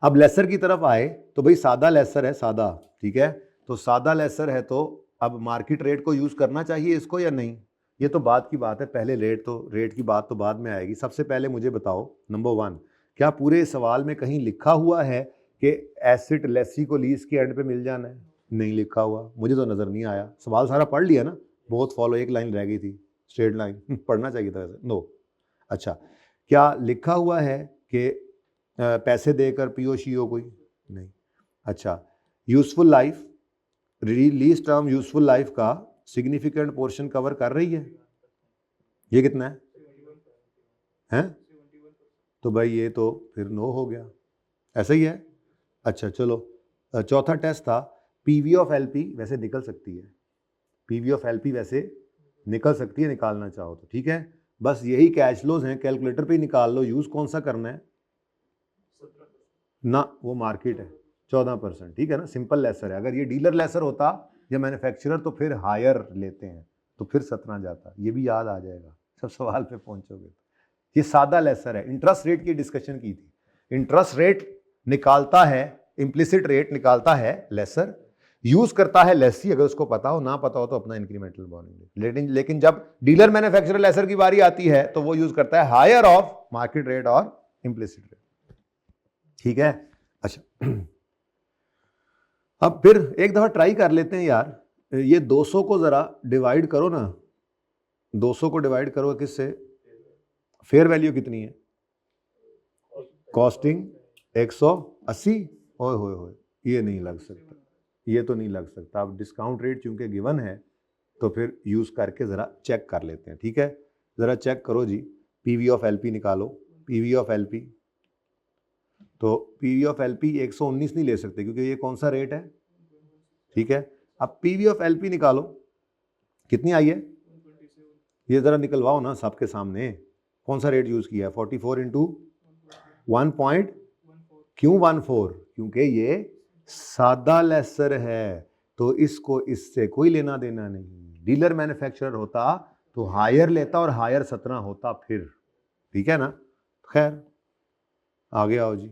अब लेसर की तरफ आए तो भाई सादा लेसर है, सादा, ठीक है, तो सादा लेसर है, तो अब मार्केट रेट को यूज करना चाहिए इसको या नहीं, ये तो बात की बात है, पहले रेट की बात तो बाद में आएगी। सबसे पहले मुझे बताओ नंबर 1 क्या पूरे सवाल में कहीं लिखा हुआ है कि एसेट लेसी को लीज के एंड पे मिल जाना है? नहीं लिखा हुआ, मुझे तो नजर नहीं आया। सवाल सारा पढ़ लिया ना, बहुत फॉलो, एक लाइन रह गई थी, स्ट्रेट लाइन पढ़ना चाहिए था वैसे। नो। अच्छा, क्या लिखा हुआ है कि पैसे देकर पियो शियो कोई? नहीं। अच्छा, useful life, release term useful life का सिग्निफिकेंट पोर्शन कवर कर रही है? ये कितना है? हैं? तो भाई ये तो फिर नो हो गया, ऐसा ही है। अच्छा चलो, चौथा टेस्ट था पीवी ऑफ एलपी, वैसे निकल सकती है, पीवी ऑफ एलपी वैसे निकल सकती है, निकालना चाहो तो ठीक है। बस यही कैश फ्लोज हैं, कैलकुलेटर पे ही निकाल लो। यूज कौन सा करना है ना, वो मार्केट है 14%, ठीक है ना, सिंपल लेसर है। अगर ये डीलर लेसर होता या मैन्युफैक्चरर तो फिर हायर लेते हैं, तो फिर 17 जाता। ये भी याद आ जाएगा सब सवाल पे पहुंचोगे। ये सादा लेसर है। इंटरेस्ट रेट की डिस्कशन की थी, इंटरेस्ट रेट निकालता है, इम्प्लिसिट रेट निकालता है लेसर, यूज करता है लेसी, अगर उसको पता हो, ना पता हो तो अपना इंक्रीमेंटल बॉन्डिंग। लेकिन जब डीलर मैन्युफैक्चरर लेसर की बारी आती है तो वो यूज करता है हायर ऑफ मार्केट रेट और इम्प्लिसिट रेट, ठीक है। अच्छा अब फिर एक दफा ट्राई कर लेते हैं यार, ये 200 को जरा डिवाइड करो ना, 200 को डिवाइड करो किससे? फेयर वैल्यू कितनी है? कॉस्टिंग 180। ओए होए होए, ये नहीं लग सकता, ये तो नहीं लग सकता। अब डिस्काउंट रेट चूंकि गिवन है तो फिर यूज करके जरा चेक कर लेते हैं, ठीक है। जरा चेक करो जी, पीवी ऑफ एलपी निकालो। पीवी ऑफ एलपी, तो पीवी ऑफ एलपी 119 नहीं ले सकते क्योंकि ये कौन सा रेट है, ठीक है। अब पीवी ऑफ एलपी निकालो, कितनी आई है? ये जरा निकलवाओ ना सबके सामने, कौन सा रेट यूज किया है? 44 इंटू 1 पॉइंट, क्यों 14? क्योंकि ये सादा लेसर है, तो इसको इससे कोई लेना देना नहीं। डीलर मैन्युफैक्चरर होता तो हायर लेता और हायर 17 होता फिर, ठीक है ना। खैर आगे आओ जी,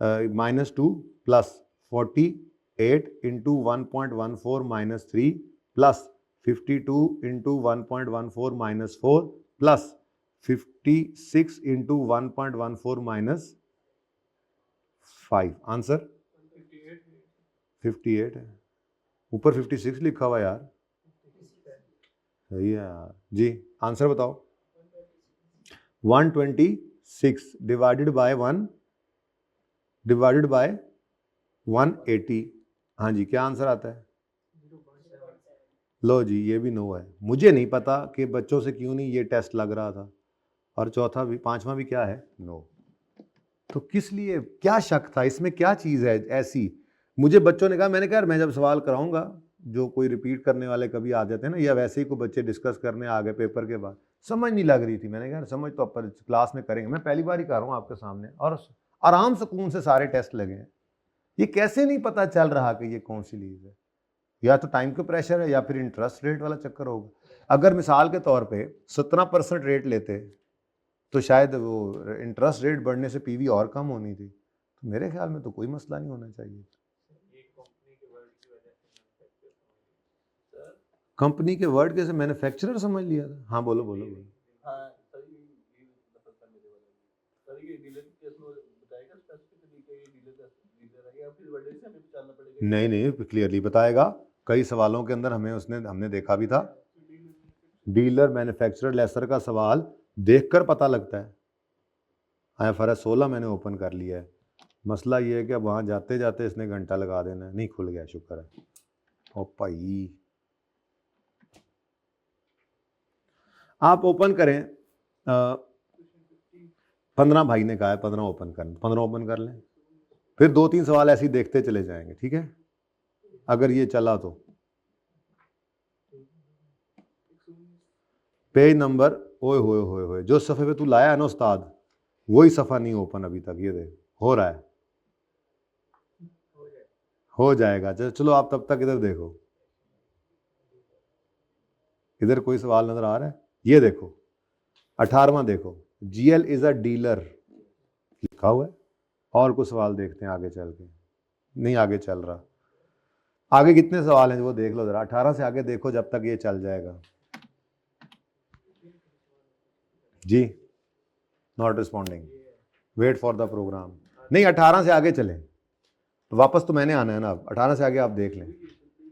-2 plus 48 into 1.14 minus 3 plus 52 into 1.14 minus 4 plus 56 into 1.14 minus 5। Answer 58 है, ऊपर 56 लिखा हुआ यार, सही है यार जी। आंसर बताओ। 126 डिवाइडेड बाय 1 डिवाइडेड बाय 180। हाँ जी, क्या आंसर आता है? लो जी, ये भी नो है। मुझे नहीं पता कि बच्चों से क्यों नहीं ये टेस्ट लग रहा था, और चौथा भी, पांचवा भी क्या है? नो। तो किस लिए, क्या शक था इसमें, क्या चीज़ है ऐसी? मुझे बच्चों ने कहा, मैंने कहा मैं जब सवाल कराऊंगा, जो कोई रिपीट करने वाले कभी आ जाते हैं ना, या वैसे ही कोई बच्चे डिस्कस करने आ गए पेपर के बाद, समझ नहीं लग रही थी। मैंने कहा समझ तो अपन क्लास में करेंगे, मैं पहली बार ही कर रहा हूँ आपके सामने, और आराम सुकून से सारे टेस्ट लगे हैं। ये कैसे नहीं पता चल रहा कि ये कौन सी लीज है? या तो टाइम का प्रेशर है या फिर इंटरेस्ट रेट वाला चक्कर होगा। अगर मिसाल के तौर पे 17% रेट लेते तो शायद वो इंटरेस्ट रेट बढ़ने से पीवी और कम होनी थी, तो मेरे ख्याल में तो कोई मसला नहीं होना चाहिए। कंपनी के वर्ड कैसे मैन्युफैक्चरर समझ लिया था? हाँ बोलो बोलो बोलो। नहीं नहीं, क्लियरली बताएगा, कई सवालों के अंदर हमने देखा भी था, डीलर मैन्युफैक्चरर लेसर का सवाल देखकर पता लगता है। IFRS 16 मैंने ओपन कर लिया है, मसला ये है कि अब वहाँ जाते जाते इसने घंटा लगा देना है। नहीं खुल गया, शुक्र है। ओ भाई आप ओपन करें, 15 भाई ने कहा है 15 ओपन करना, 15 ओपन कर लें, फिर 2-3 सवाल ऐसे ही देखते चले जाएंगे, ठीक है, अगर ये चला तो। पेज नंबर, ओए होए होए होए, जो सफ़े पे तू लाया है ना उस्ताद, वही सफ़ा नहीं ओपन अभी तक। ये देख, हो रहा है, हो जाएगा। चलो आप तब तक इधर देखो, इधर कोई सवाल नजर आ रहा है? ये देखो 18वां देखो, GL इज अ डीलर लिखा हुआ है। और कुछ सवाल देखते हैं आगे चल के, नहीं आगे चल रहा। आगे कितने सवाल हैं वो देख लो जरा, 18 से आगे देखो जब तक ये चल जाएगा। जी not responding, wait for the program. नहीं 18 से आगे चलें तो वापस तो मैंने आना है ना, अब 18 से आगे आप देख लें।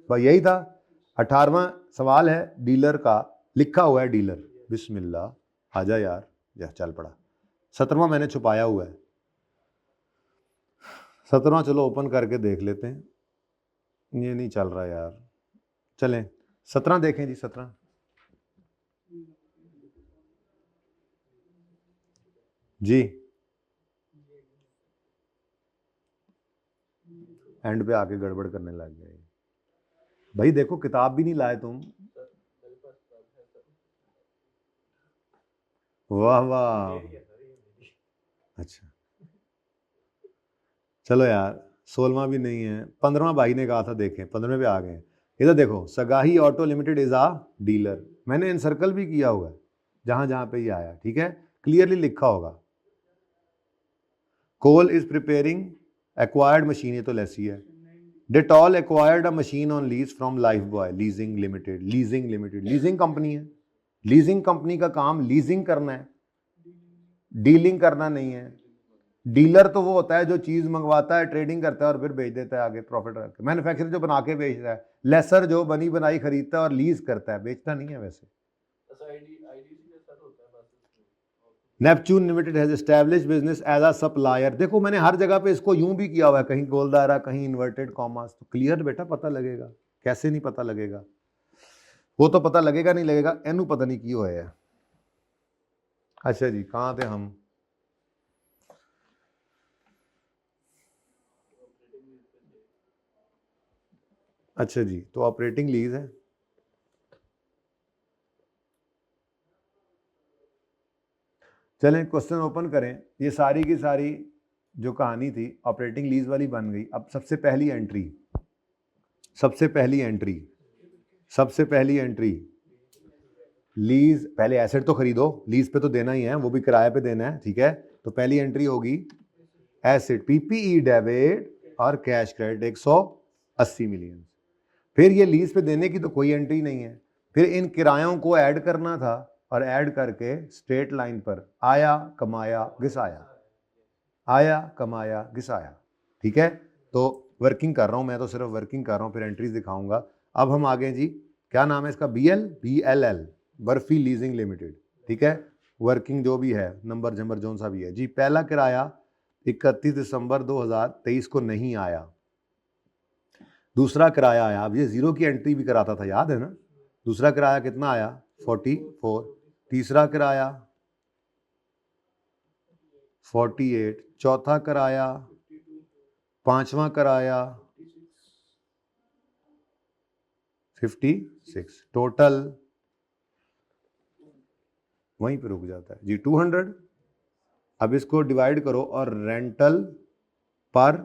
बस यही था। 18वां सवाल है डीलर का, लिखा हुआ है डीलर, बिस्मिल्लाह आजा यार, जा चल पड़ा। 17वां मैंने छुपाया हुआ है, 17वां चलो ओपन करके देख लेते हैं। ये नहीं चल रहा यार, चलें 17 देखें जी। 17 जी, एंड पे आके गड़बड़ करने लग गए भाई। देखो किताब भी नहीं लाए तुम। वाह वाह, अच्छा चलो यार। 16वां भी नहीं है, 15वां भाई ने कहा था, देखें 15वें पे आ गए। इधर देखो, सगाही auto limited is a dealer, मैंने इनसर्कल भी किया हुआ है जहां जहां पे ये आया, ठीक है, क्लियरली लिखा होगा। Cole is preparing acquired machine, ये तो लेसी है। Dettol acquired a machine on lease from Lifebuoy leasing limited. Leasing limited leasing company है, लीजिंग कंपनी का काम लीजिंग करना है, डीलिंग करना नहीं है। डीलर तो वो होता है जो चीज मंगवाता है, ट्रेडिंग करता है और फिर बेच देता है आगे प्रॉफिट रख के। मैन्युफैक्चरर जो बना के बेच रहा है, लेसर जो बनी बनाई खरीदता है और लीज करता है, बेचता नहीं है वैसे। Neptune limited has established business as a supplier. देखो मैंने हर जगह पे इसको यूं भी किया हुआ है, कहीं गोल दायरा, कहीं इन्वर्टेड कॉमास, तो क्लियर बेटा पता लगेगा। कैसे नहीं पता लगेगा, वो तो पता लगेगा नहीं लगेगा, एनू पता नहीं क्यों है। अच्छा जी, कहाँ थे हम? अच्छा जी, तो ऑपरेटिंग लीज है। चलें क्वेश्चन ओपन करें। ये सारी की सारी जो कहानी थी ऑपरेटिंग लीज वाली बन गई। अब सबसे पहली एंट्री, सबसे पहली एंट्री, सबसे पहली एंट्री, लीज। पहले एसेट तो खरीदो, लीज पे तो देना ही है, वो भी किराए पे देना है, ठीक है। तो पहली एंट्री होगी एसेट, पीपीई डेबिट और कैश क्रेडिट 180 मिलियन। फिर ये लीज पे देने की तो कोई एंट्री नहीं है। फिर इन किरायों को ऐड करना था और ऐड करके स्ट्रेट लाइन पर आया कमाया घिसाया, आया कमाया घिसाया, ठीक है। तो वर्किंग कर रहा हूं मैं, तो सिर्फ वर्किंग कर रहा हूं, फिर एंट्रीज दिखाऊंगा। अब हम आगे जी, क्या नाम है इसका? BLL बर्फी लीजिंग लिमिटेड, ठीक है। वर्किंग जो भी है, नंबर जंबर जोन सा भी है जी। पहला किराया 31 दिसंबर 2023 को नहीं आया। दूसरा किराया आया, अब ये जीरो की एंट्री भी कराता था, याद है ना। दूसरा किराया कितना आया? 44। तीसरा किराया 48। चौथा किराया, पांचवा किराया 56। टोटल वहीं पे रुक जाता है जी 200। अब इसको डिवाइड करो और रेंटल पर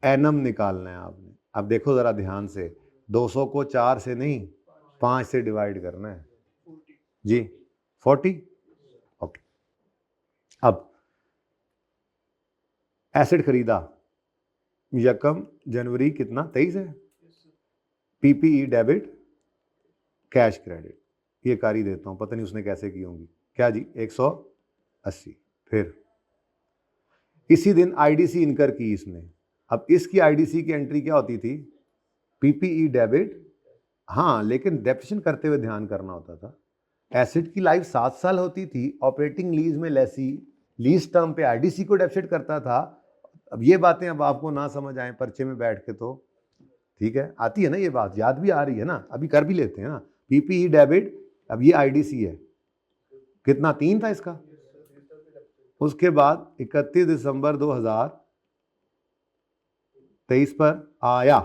एनम निकालना है आपने। अब देखो जरा ध्यान से, 200 को 4 से नहीं 5 से डिवाइड करना है जी, 40। ओके, अब एसेट खरीदा यकम जनवरी, कितना? 23 है। पीपीई डेबिट कैश क्रेडिट, ये कर ही देता हूं, पता नहीं उसने कैसे की होंगी। क्या जी? 180। फिर इसी दिन आईडीसी इनकर की इसने। अब इसकी आईडीसी की एंट्री क्या होती थी? पीपीई डेबिट, हाँ, लेकिन डेप्रिसिएशन करते हुए ध्यान करना होता था। एसेट की लाइफ 7 साल होती थी, ऑपरेटिंग लीज में लेसी लीज टर्म पे आईडीसी को डेप्रिसिएट करता था। अब ये बातें अब आपको ना समझ आए पर्चे में बैठ के तो ठीक है, आती है ना ये बात, याद भी आ रही है ना, अभी कर भी लेते हैं ना। पीपीई डेबिट, अब ये आईडीसी है, कितना? 3 था इसका। उसके बाद 31 दिसंबर 2023 पर आया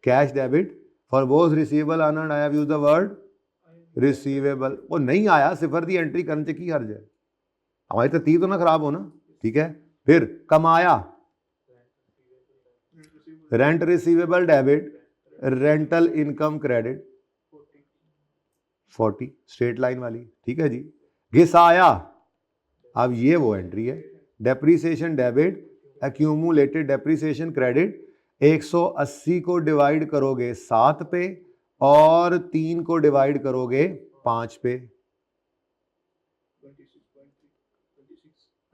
cash debit for both receivable unearned. I have used the word receivable. वो नहीं आया, सिफर दी एंट्री करने से की हर्ज है, हमारी तरतीब तो ना खराब हो ना, ठीक है। फिर कमाया rent receivable debit, rental income credit 40, straight line वाली, ठीक है जी। घिसाया, अब ये वो एंट्री है, depreciation debit accumulated depreciation credit. 180 को डिवाइड करोगे 7 पे और 3 को डिवाइड करोगे 5 पे,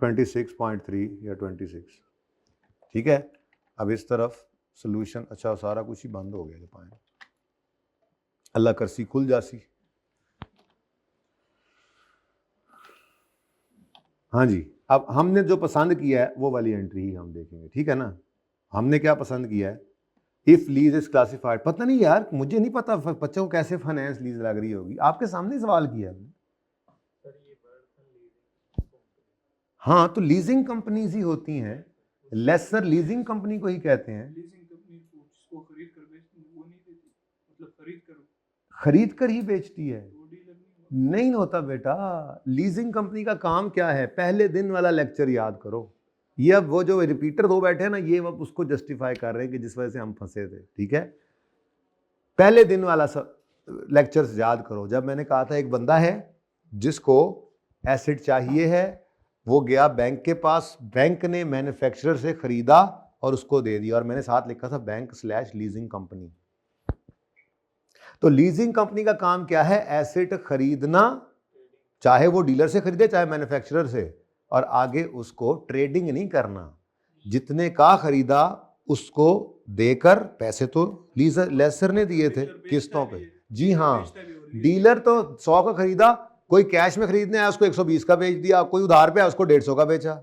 26.3 या 26, ठीक है। अब इस तरफ सोल्यूशन, अच्छा सारा कुछ ही बंद हो गया जो पाए, अल्लाह करसी खुल जासी। हाँ जी, अब हमने जो पसंद किया है वो वाली एंट्री ही हम देखेंगे, ठीक है ना। हमने क्या पसंद किया है, इफ लीज इज क्लासिफाइड, पता नहीं यार, मुझे नहीं पता बच्चों को कैसे फाइनेंस लीज लग रही होगी, आपके सामने सवाल किया है। हाँ, तो लीजिंग कंपनीज ही होती हैं, लेसर लीजिंग कंपनी को ही कहते हैं। खरीद कर ही बेचती है, नहीं होता बेटा। लीजिंग कंपनी का काम क्या है, पहले दिन वाला लेक्चर याद करो। ये अब वो जो रिपीटर दो बैठे हैं ना, ये अब उसको जस्टिफाई कर रहे हैं कि जिस वजह से हम फंसे थे, ठीक है। पहले दिन वाला सब लेक्चर्स याद करो, जब मैंने कहा था एक बंदा है जिसको एसिड चाहिए है, वो गया बैंक के पास, बैंक ने मैन्युफैक्चरर से खरीदा और उसको दे दिया, और मैंने साथ लिखा था बैंक/लीजिंग कंपनी। तो लीजिंग कंपनी का काम क्या है, एसेट खरीदना, चाहे वो डीलर से खरीदे चाहे मैन्युफैक्चरर से, और आगे उसको ट्रेडिंग नहीं करना, जितने का खरीदा उसको देकर, पैसे तो लेसर ने दिए थे किस्तों पे, जी हाँ। डीलर तो 100 का खरीदा, कोई कैश में खरीदने आया उसको 120 का बेच दिया, कोई उधार पे आया उसको 150 का बेचा।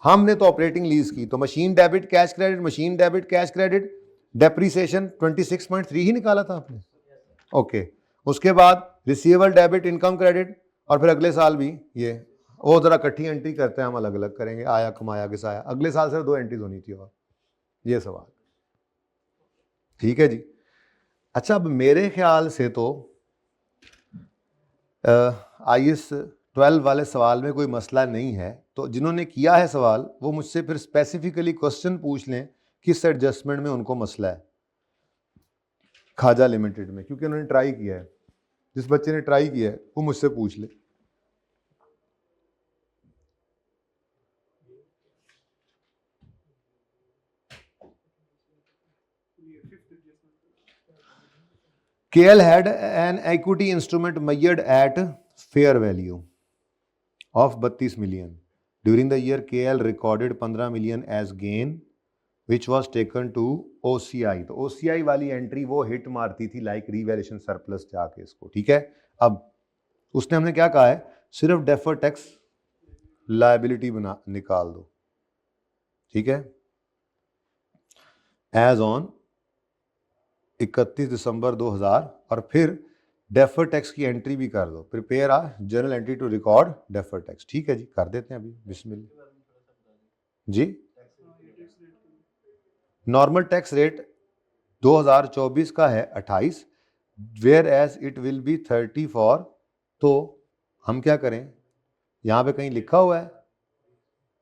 हमने तो ऑपरेटिंग लीज की, तो machine debit cash credit, machine debit cash credit, depreciation 26.3 ही निकाला था आपने, ओके। उसके बाद रिसीवेबल डेबिट इनकम क्रेडिट, और फिर अगले साल भी ये, वो जरा इकट्ठी एंट्री करते हैं, हम अलग अलग करेंगे, आया कमाया घिसाया, अगले साल सिर्फ 2 एंट्रीज होनी थी, और ये सवाल, ठीक है जी। अच्छा, अब मेरे ख्याल से तो IAS 12 वाले सवाल में कोई मसला नहीं है, तो जिन्होंने किया है सवाल वो मुझसे फिर स्पेसिफिकली क्वेश्चन पूछ लें किस एडजस्टमेंट में उनको मसला है खाजा लिमिटेड में, क्योंकि उन्होंने ट्राई किया है। जिस बच्चे ने ट्राई किया है वो मुझसे पूछ ले। KL had an equity instrument measured at fair value of 32 million. During the year, KL recorded 15 million as gain, which was taken to OCI. तो OCI वाली एंट्री वो हिट मारती थी लाइक रिवैल्यूएशन सरप्लस जाके इसको, ठीक है। अब उसने हमने क्या कहा है, सिर्फ डेफर टैक्स लायबिलिटी बना निकाल दो, ठीक है, एज ऑन 31 दिसंबर 2000, और फिर डेफर टैक्स की एंट्री भी कर दो, prepare a journal entry to record defer tax, ठीक है जी, कर देते हैं अभी, बिस्मिल्लाह जी। नॉर्मल टैक्स रेट 2024 का है 28, whereas it will be 30 for, तो हम क्या करें, यहाँ पे कहीं लिखा हुआ है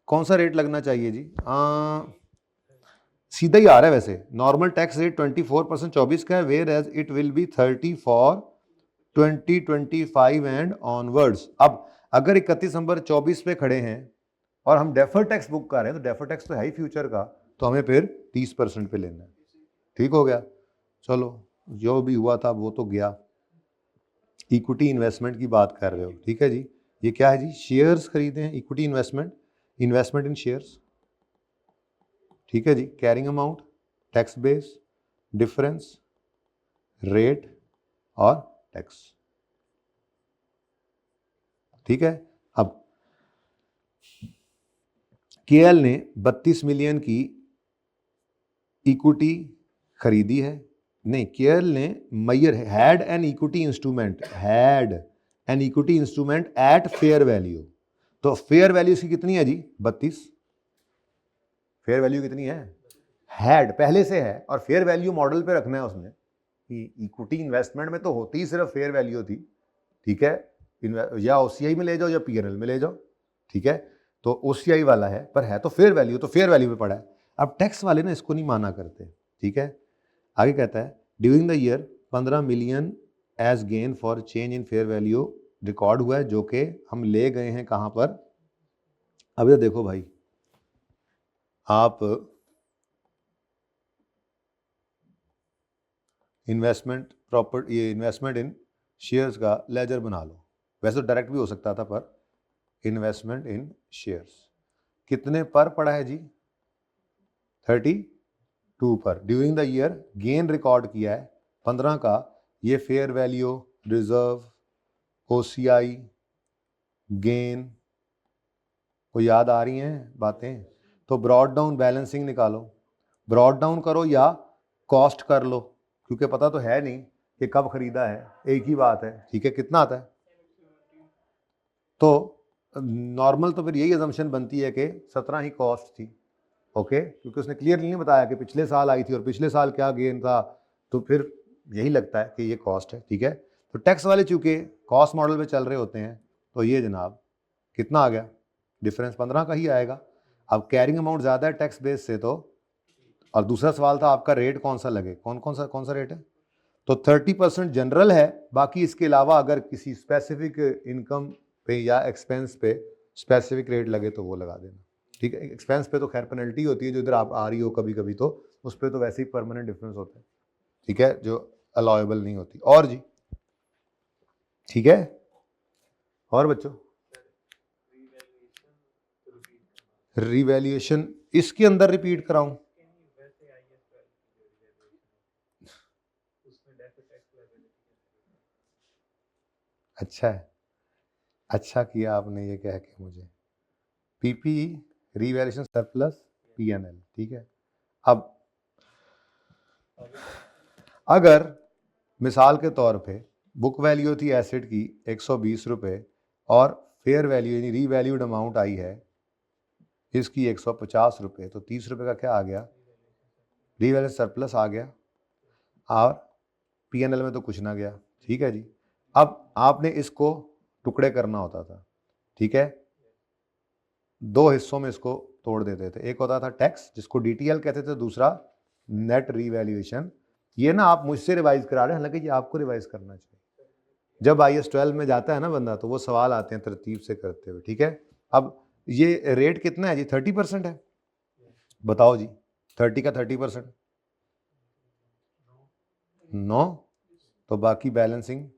कौन सा रेट लगना चाहिए जी, सीधा ही आ रहा है वैसे, नॉर्मल टैक्स रेट 24% 24 का है, whereas it will be 30 for 2025 and onwards. अब अगर 31 दिसंबर 24 पे खड़े हैं और हम डेफर टैक्स बुक कर रहे हैं, तो डेफर टैक्स तो है ही फ्यूचर का, तो हमें फिर 30% पे लेना है, ठीक हो गया। चलो, जो भी हुआ था वो तो गया। इक्विटी इन्वेस्टमेंट की बात कर रहे हो, ठीक है जी। ये क्या है जी, शेयर्स खरीदे हैं, equity investment, investment in shares, ठीक है जी। Carrying amount, tax base, difference, rate और टैक्स, ठीक है। अब केएल ने 32 मिलियन की इक्विटी खरीदी है, नहीं, केएल ने मयर had an equity instrument at fair value, तो फेयर वैल्यू इसकी कितनी है जी 32, फेयर वैल्यू कितनी है, हैड पहले से है, और फेयर वैल्यू मॉडल पे रखना है उसने, इक्विटी इन्वेस्टमेंट में तो होती ही सिर्फ फेयर वैल्यू थी, ठीक है, या OCI में ले जाओ या PNL में ले जाओ, ठीक है। तो OCI वाला है पर है तो फेयर वैल्यू, तो फेयर वैल्यू पे पड़ा है। अब टैक्स वाले ना इसको नहीं माना करते, ठीक है। आगे कहता है during the year 15 million as gain for change in fair value recorded हुआ है, जो कि हम ले गए हैं कहां पर। अब ये देखो भाई, आप इन्वेस्टमेंट इन शेयर्स का लेजर बना लो, वैसे तो डायरेक्ट भी हो सकता था पर इन्वेस्टमेंट इन शेयर्स। कितने पर पड़ा है जी? 32 पर। During the year gain record किया है 15 का। ये fair value, reserve, OCI, gain को याद आ रही हैं बातें? तो ब्रॉड डाउन बैलेंसिंग निकालो। ब्रॉड डाउन करो या कॉस्ट कर लो, क्योंकि पता तो है नहीं कि कब खरीदा है, एक ही बात है, ठीक है। कितना आता है? तो नॉर्मल तो फिर यही अजम्पशन बनती है कि 17 ही कॉस्ट थी, ओके, क्योंकि उसने क्लियरली नहीं बताया कि पिछले साल आई थी और पिछले साल क्या गेन था, तो फिर यही लगता है कि ये कॉस्ट है, ठीक है। तो टैक्स वाले चूंकि कॉस्ट मॉडल पे चल रहे होते हैं, तो ये जनाब कितना आ गया? डिफरेंस 15 का ही आएगा। अब कैरिंग अमाउंट ज़्यादा है टैक्स बेस से, तो और दूसरा सवाल था आपका रेट कौन सा लगे, कौन सा रेट है? तो 30% जनरल है, बाकी इसके अलावा अगर किसी स्पेसिफिक इनकम पे या एक्सपेंस पे स्पेसिफिक रेट लगे तो वो लगा देना, ठीक है। एक्सपेंस पे तो खैर पेनल्टी होती है, जो इधर आप आ रही हो कभी कभी, तो उस पर तो वैसे ही परमानेंट डिफरेंस होता है, ठीक है, जो अलाउएबल नहीं होती। और जी ठीक है, और बच्चों रिवैल्यूएशन इसके अंदर रिपीट कराऊं? अच्छा है, अच्छा किया आपने ये कह के मुझे। पीपी रिवैल्यूएशन सरप्लस पीएनएल, ठीक है। अब अगर मिसाल के तौर पे बुक वैल्यू थी एसेट की 120 रुपये और फेयर वैल्यू यानी रीवैल्यूड अमाउंट आई है इसकी 150 रुपये, तो 30 रुपये का क्या आ गया? रीवैल्यू सरप्लस आ गया, और पीएनएल में तो कुछ ना गया, ठीक है जी। अब आपने इसको टुकड़े करना होता था, ठीक है, दो हिस्सों में इसको तोड़ देते थे। एक होता था टैक्स, जिसको डीटीएल कहते थे, दूसरा नेट रीवैल्यूएशन। ये ना आप मुझसे रिवाइज करा रहे हैं, हालांकि ये आपको रिवाइज करना चाहिए। जब IAS 12 में जाता है ना बंदा, तो वो सवाल आते हैं तरतीब से करते हुए, ठीक है। अब ये रेट कितना है जी? 30% है। बताओ जी, 30 का 30% 9, तो बाकी बैलेंसिंग।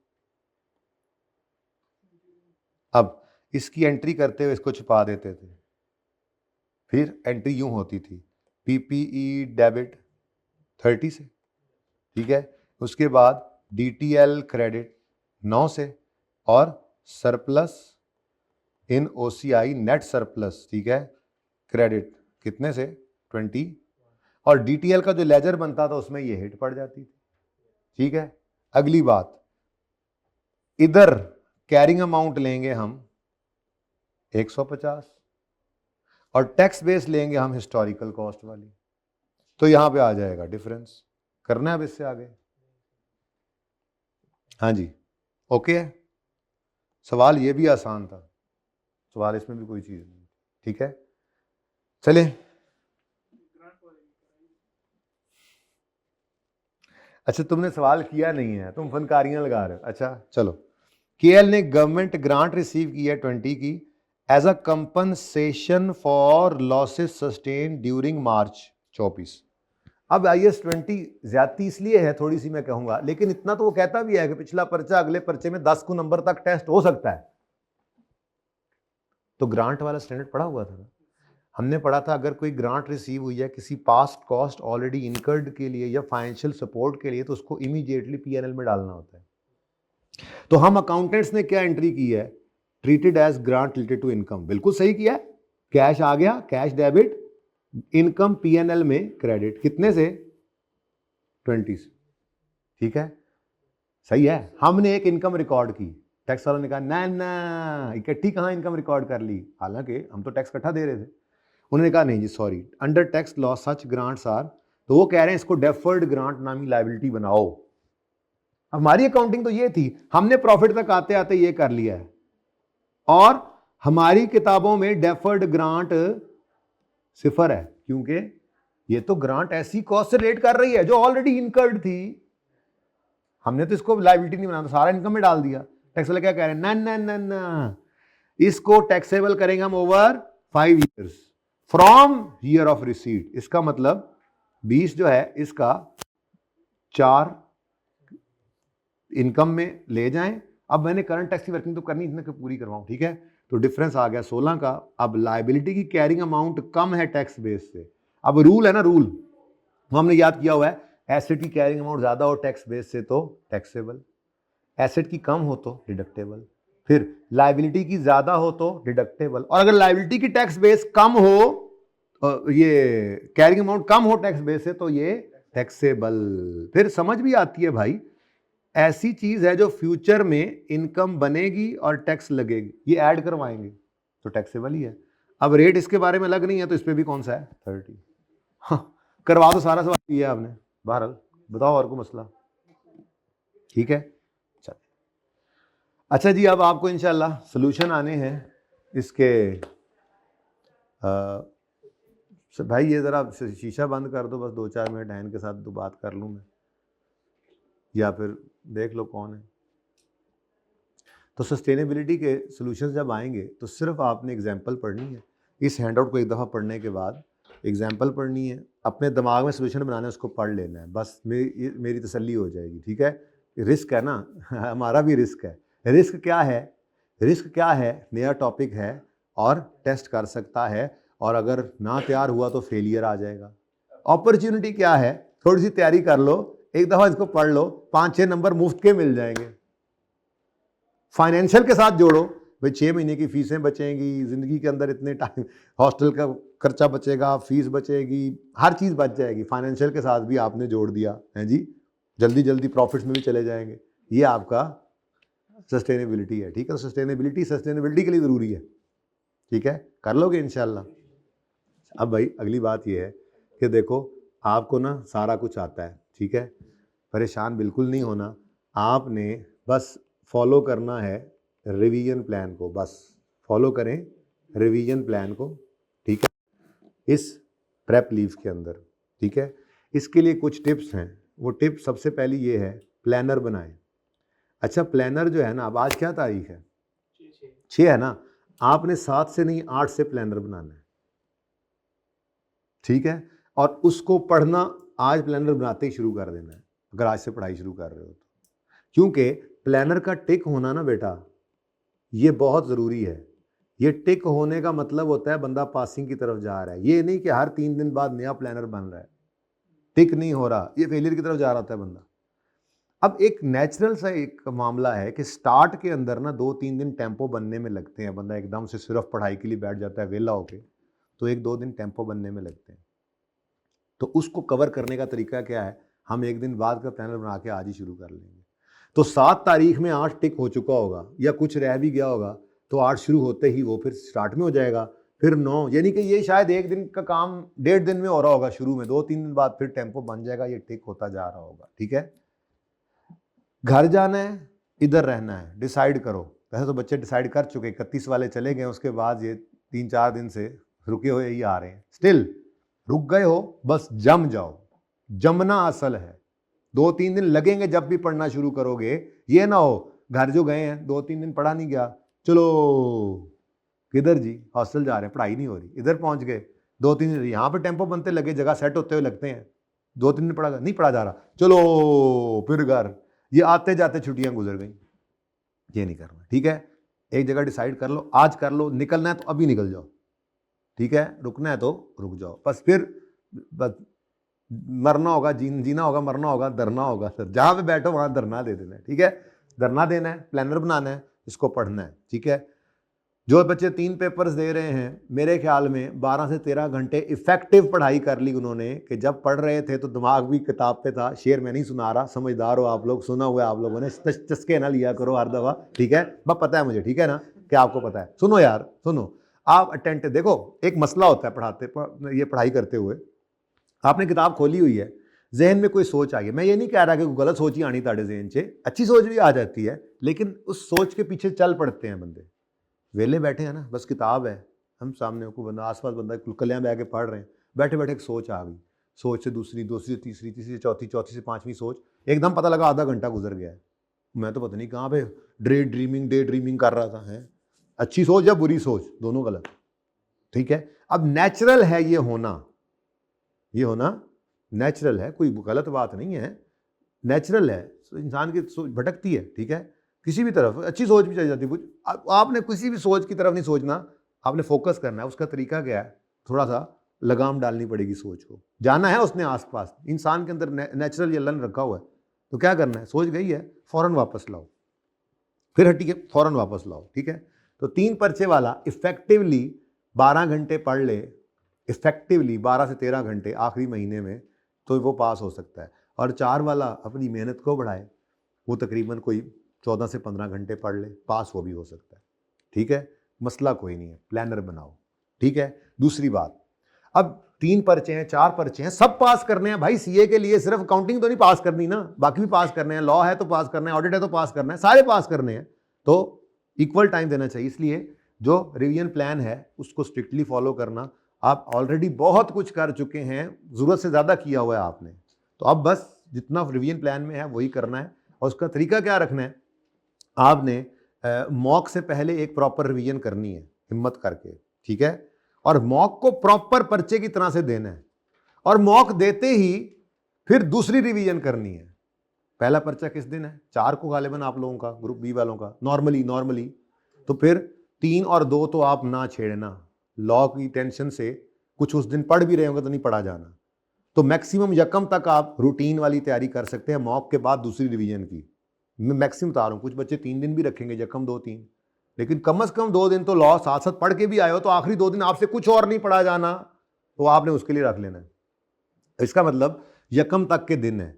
अब इसकी एंट्री करते हुए इसको छुपा देते थे, फिर एंट्री यूं होती थी पीपीई डेबिट 30 से, ठीक है। उसके बाद DTL क्रेडिट 9 से, और सरप्लस इन OCI नेट सरप्लस, ठीक है, क्रेडिट कितने से? 20, और DTL का जो लेजर बनता था उसमें ये हिट पड़ जाती थी, ठीक है। अगली बात, इधर कैरिंग अमाउंट लेंगे हम 150 और टैक्स बेस लेंगे हम हिस्टोरिकल कॉस्ट वाली, तो यहां पे आ जाएगा डिफरेंस। करना है अब इससे आगे? हाँ जी, ओके है। सवाल ये भी आसान था, सवाल इसमें भी कोई चीज नहीं, ठीक है। चले, अच्छा तुमने सवाल किया नहीं है, तुम फनकारियां लगा रहे हो। अच्छा चलो, केएल ने गवर्नमेंट ग्रांट रिसीव की है 20 की as a compensation for losses sustain during March 24। अब IAS 20 ज्यादती इसलिए है थोड़ी सी, मैं कहूंगा, लेकिन इतना तो वो कहता भी है कि पिछला पर्चा अगले पर्चे में 10 को नंबर तक टेस्ट हो सकता है। तो ग्रांट वाला स्टैंडर्ड पढ़ा हुआ था ना, हमने पढ़ा था अगर कोई ग्रांट रिसीव हुई है किसी पास्ट कॉस्ट ऑलरेडी इनकर्ड के लिए या फाइनेंशियल सपोर्ट के लिए, तो उसको इमीडिएटली पीएनएल में डालना होता है। तो हम अकाउंटेंट्स ने क्या एंट्री की है? Treated as grant related to income, बिल्कुल सही किया है। कैश आ गया, कैश डेबिट, इनकम पीएनएल में क्रेडिट, कितने से? 20 से, ठीक है, सही है। हमने एक इनकम रिकॉर्ड की, टैक्स वालों ने कहा ना ना इकट्ठी कहां इनकम रिकॉर्ड कर ली, हालांकि हम तो टैक्स इकट्ठा दे रहे थे। उन्होंने कहा नहीं जी sorry, under tax law such grants are, तो वो कह रहे हैं इसको डेफर्ड ग्रांट नामी लायबिलिटी बनाओ। हमारी अकाउंटिंग तो ये थी, हमने प्रॉफिट तक आते आते ये कर लिया है, और हमारी किताबों में डेफर्ड ग्रांट सिफर है, क्योंकि ये तो ग्रांट ऐसी कॉस्ट से रिलेट कर रही है जो ऑलरेडी इनकर्ड थी। हमने तो इसको लायबिलिटी नहीं बनाना, सारा इनकम में डाल दिया। टैक्स वाले क्या कह रहे हैं? ना ना ना ना, इसको टैक्सेबल करेंगे हम over 5 years from year of receipt. इसका मतलब 20 जो है इसका 4 इनकम में ले जाएं। अब मैंने करंट टैक्स की वर्किंग तो करनी, इतने पूरी करवाऊं, ठीक है। तो डिफरेंस आ गया 16 का। अब लायबिलिटी की कैरिंग अमाउंट कम है टैक्स बेस से। अब रूल है ना, रूल हमने याद किया हुआ है, एसेट की कैरिंग अमाउंट ज्यादा हो टैक्स बेस से तो टैक्सेबल, एसेट की कम हो तो डिडक्टेबल, फिर लायबिलिटी की ज्यादा हो तो डिडक्टेबल, और अगर लायबिलिटी की टैक्स बेस कम हो, ये कैरिंग अमाउंट कम हो टैक्स बेस से तो ये टैक्सेबल। फिर समझ भी आती है भाई, ऐसी चीज है जो फ्यूचर में इनकम बनेगी और टैक्स लगेगी, ये ऐड करवाएंगे तो टैक्सेबल ही है। अब रेट इसके बारे में अलग नहीं है तो इस पे भी कौन सा है 30। हाँ, करवा दो सारा सवाल ये आपने। बहरहाल बताओ और को मसला, ठीक है। चल अच्छा जी, अब आपको इंशाल्लाह सॉल्यूशन आने हैं इसके। भाई ये जरा शीशा बंद कर दो, बस 2-4 मिनट हैन के साथ तो बात कर लूँ मैं, या फिर देख लो कौन है। तो सस्टेनेबिलिटी के सॉल्यूशंस जब आएंगे तो सिर्फ आपने एग्जांपल पढ़नी है। इस हैंडआउट को एक दफ़ा पढ़ने के बाद एग्जांपल पढ़नी है, अपने दिमाग में सॉल्यूशन बनाना है, उसको पढ़ लेना है, बस मेरी तसल्ली हो जाएगी, ठीक है। रिस्क है ना हमारा भी रिस्क है। रिस्क क्या है? रिस्क क्या है? नया टॉपिक है और टेस्ट कर सकता है, और अगर ना तैयार हुआ तो फेलियर आ जाएगा। अपॉर्चुनिटी क्या है? थोड़ी सी तैयारी कर लो, एक दफ़ा इसको पढ़ लो, 5-6 नंबर मुफ्त के मिल जाएंगे। फाइनेंशियल के साथ जोड़ो, भाई 6 महीने की फीसें बचेंगी, ज़िंदगी के अंदर इतने टाइम हॉस्टल का खर्चा बचेगा, फीस बचेगी, हर चीज़ बच जाएगी। फाइनेंशियल के साथ भी आपने जोड़ दिया है जी, जल्दी जल्दी प्रॉफिट्स में भी चले जाएंगे। ये आपका सस्टेनेबिलिटी है, ठीक है। सस्टेनेबिलिटी के लिए ज़रूरी है, ठीक है, कर लोगे इंशाल्लाह। अब भाई अगली बात ये है कि देखो आपको ना सारा कुछ आता है, ठीक है, परेशान बिल्कुल नहीं होना, आपने बस फॉलो करना है रिवीजन प्लान को, बस फॉलो करें रिवीजन प्लान को, ठीक है, इस प्रेप लीव के अंदर, ठीक है। इसके लिए कुछ टिप्स हैं। वो टिप सबसे पहली ये है, प्लानर बनाएं। अच्छा, प्लानर जो है ना, अब आज क्या तारीख है? 6 है ना, आपने 7 से नहीं 8 से प्लानर बनाना है, ठीक है। और उसको पढ़ना आज प्लानर बनाते ही शुरू कर देना है, अगर आज से पढ़ाई शुरू कर रहे हो तो, क्योंकि प्लानर का टिक होना ना बेटा, ये बहुत ज़रूरी है। ये टिक होने का मतलब होता है बंदा पासिंग की तरफ जा रहा है, ये नहीं कि हर 3 दिन बाद नया प्लानर बन रहा है, टिक नहीं हो रहा, ये फेलियर की तरफ जा रहा होता है बंदा। अब एक नेचुरल सा एक मामला है कि स्टार्ट के अंदर ना 2-3 दिन टेम्पो बनने में लगते हैं, बंदा एकदम से सिर्फ पढ़ाई के लिए बैठ जाता है वेला होके, तो 1-2 दिन टेम्पो बनने में लगते हैं। तो उसको कवर करने का तरीका क्या है? हम 1 दिन बाद का प्लानर बना के आज ही शुरू कर लेंगे। तो 7 तारीख में 8 टिक हो चुका होगा या कुछ रह भी गया होगा, तो 8 शुरू होते ही वो फिर स्टार्ट में हो जाएगा, फिर 9, यानी कि ये शायद 1 दिन का काम 1.5 दिन में हो रहा होगा शुरू में, 2-3 दिन बाद फिर टेम्पो बन जाएगा, ये टिक होता जा रहा होगा, ठीक है। घर जाना है, इधर रहना है, डिसाइड करो। वैसे तो बच्चे डिसाइड कर चुके, 31 वाले चले गए, उसके बाद ये 3-4 दिन से रुके हुए ही आ रहे हैं। स्टिल रुक गए हो, बस जम जाओ, जमना असल है। 2-3 दिन लगेंगे जब भी पढ़ना शुरू करोगे, ये ना हो घर जो गए हैं 2-3 दिन पढ़ा नहीं गया, चलो किधर जी, हॉस्टल जा रहे हैं, पढ़ाई नहीं हो रही, इधर पहुंच गए 2-3 दिन, यहाँ पे टेम्पो बनते लगे, जगह सेट होते हुए लगते हैं, 2-3 दिन पढ़ा नहीं पढ़ा जा रहा, चलो फिर घर, ये आते जाते छुट्टियां गुजर गई। ये नहीं करना, ठीक है। एक जगह डिसाइड कर लो, आज कर लो, निकलना है तो अभी निकल जाओ, ठीक है, रुकना है तो रुक जाओ, बस फिर बस मरना होगा, जीना होगा, मरना होगा, धरना होगा, सर जहां पे बैठो वहां धरना दे देना है, ठीक है, धरना देना है, प्लानर बनाना है, इसको पढ़ना है, ठीक है। जो बच्चे 3 पेपर्स दे रहे हैं, मेरे ख्याल में 12 से 13 घंटे इफेक्टिव पढ़ाई कर ली उन्होंने, कि जब पढ़ रहे थे तो दिमाग भी किताब पे था। शेर मैं नहीं सुना रहा, समझदार हो आप लोग, सुना हुआ है आप लोगों ने, चस्के ना लिया करो हर दफ़ा, ठीक है, बस पता है मुझे, ठीक है ना, कि आपको पता है। सुनो यार, सुनो, आप अटेंटिव देखो, एक मसला होता है ये पढ़ाई करते हुए, आपने किताब खोली हुई है, जहन में कोई सोच आ गई, मैं ये नहीं कह रहा कि गलत सोच ही आनी ताड़े जहन से, अच्छी सोच भी आ जाती है, लेकिन उस सोच के पीछे चल पड़ते हैं बंदे, वेले बैठे हैं ना, बस किताब है हम सामने को, बंदा आसपास बंदा कलियां बह के पढ़ रहे हैं, बैठे बैठे एक सोच आ गई, सोच से दूसरी, दूसरी से तीसरी, तीसरी से चौथी, चौथी से 5वीं सोच, एकदम पता लगा आधा घंटा गुजर गया है, मैं तो पता नहीं कहाँ पे डे ड्रीमिंग कर रहा था। है अच्छी सोच या बुरी सोच, दोनों गलत, ठीक है। अब नेचुरल है ये होना नेचुरल है, कोई गलत बात नहीं है, नेचुरल है, इंसान की सोच भटकती है, ठीक है, किसी भी तरफ अच्छी सोच भी चली जाती है। आपने किसी भी सोच की तरफ नहीं सोचना, आपने फोकस करना है। उसका तरीका क्या है, थोड़ा सा लगाम डालनी पड़ेगी सोच को। जाना है उसने आसपास, इंसान के अंदर नेचुरल ये लन रखा हुआ है, तो क्या करना है, सोच गई है फौरन वापस लाओ, फिर हटी के फौरन वापस लाओ। ठीक है, तो 3 पर्चे वाला इफेक्टिवली 12 घंटे पढ़ ले, इफेक्टिवली 12 से 13 घंटे आखिरी महीने में, तो वो पास हो सकता है। और 4 वाला अपनी मेहनत को बढ़ाए, वो तकरीबन कोई 14 से 15 घंटे पढ़ ले, पास वो भी हो सकता है। ठीक है, मसला कोई नहीं है, प्लानर बनाओ। ठीक है, दूसरी बात, अब 3 पर्चे हैं, 4 पर्चे हैं, सब पास करने हैं भाई। सीए के लिए सिर्फ अकाउंटिंग तो नहीं पास करनी ना, बाकी भी पास करने हैं। लॉ है तो पास करना है, ऑडिट है तो पास करना है, सारे पास करने हैं, तो इक्वल टाइम देना चाहिए। इसलिए जो रिवीजन प्लान है उसको स्ट्रिक्टली फॉलो करना। आप ऑलरेडी बहुत कुछ कर चुके हैं, जरूरत से ज़्यादा किया हुआ है आपने, तो अब बस जितना रिवीजन प्लान में है वही करना है। और उसका तरीका क्या रखना है, आपने मॉक से पहले एक प्रॉपर रिवीजन करनी है हिम्मत करके। ठीक है, और मॉक को प्रॉपर पर्चे की तरह से देना है, और मॉक देते ही फिर दूसरी रिवीजन करनी है। पहला पर्चा किस दिन है, 4 को गालिबन आप लोगों का, ग्रुप बी वालों का नॉर्मली, तो फिर 3 और 2 तो आप ना छेड़ना। लॉ की टेंशन से कुछ उस दिन पढ़ भी रहे होंगे तो नहीं पढ़ा जाना। तो मैक्सिमम यकम तक आप रूटीन वाली तैयारी कर सकते हैं, मॉक के बाद दूसरी रिवीजन की। मैं मैक्सिमम बता रहा हूँ, कुछ बच्चे 3 दिन भी रखेंगे, यकम 2 3, लेकिन कम से कम 2 दिन तो लॉ साथ साथ पढ़ के भी आए हो, तो आखिरी 2 दिन आपसे कुछ और नहीं पढ़ा जाना, तो आपने उसके लिए रख लेना है। इसका मतलब यकम तक के दिन है।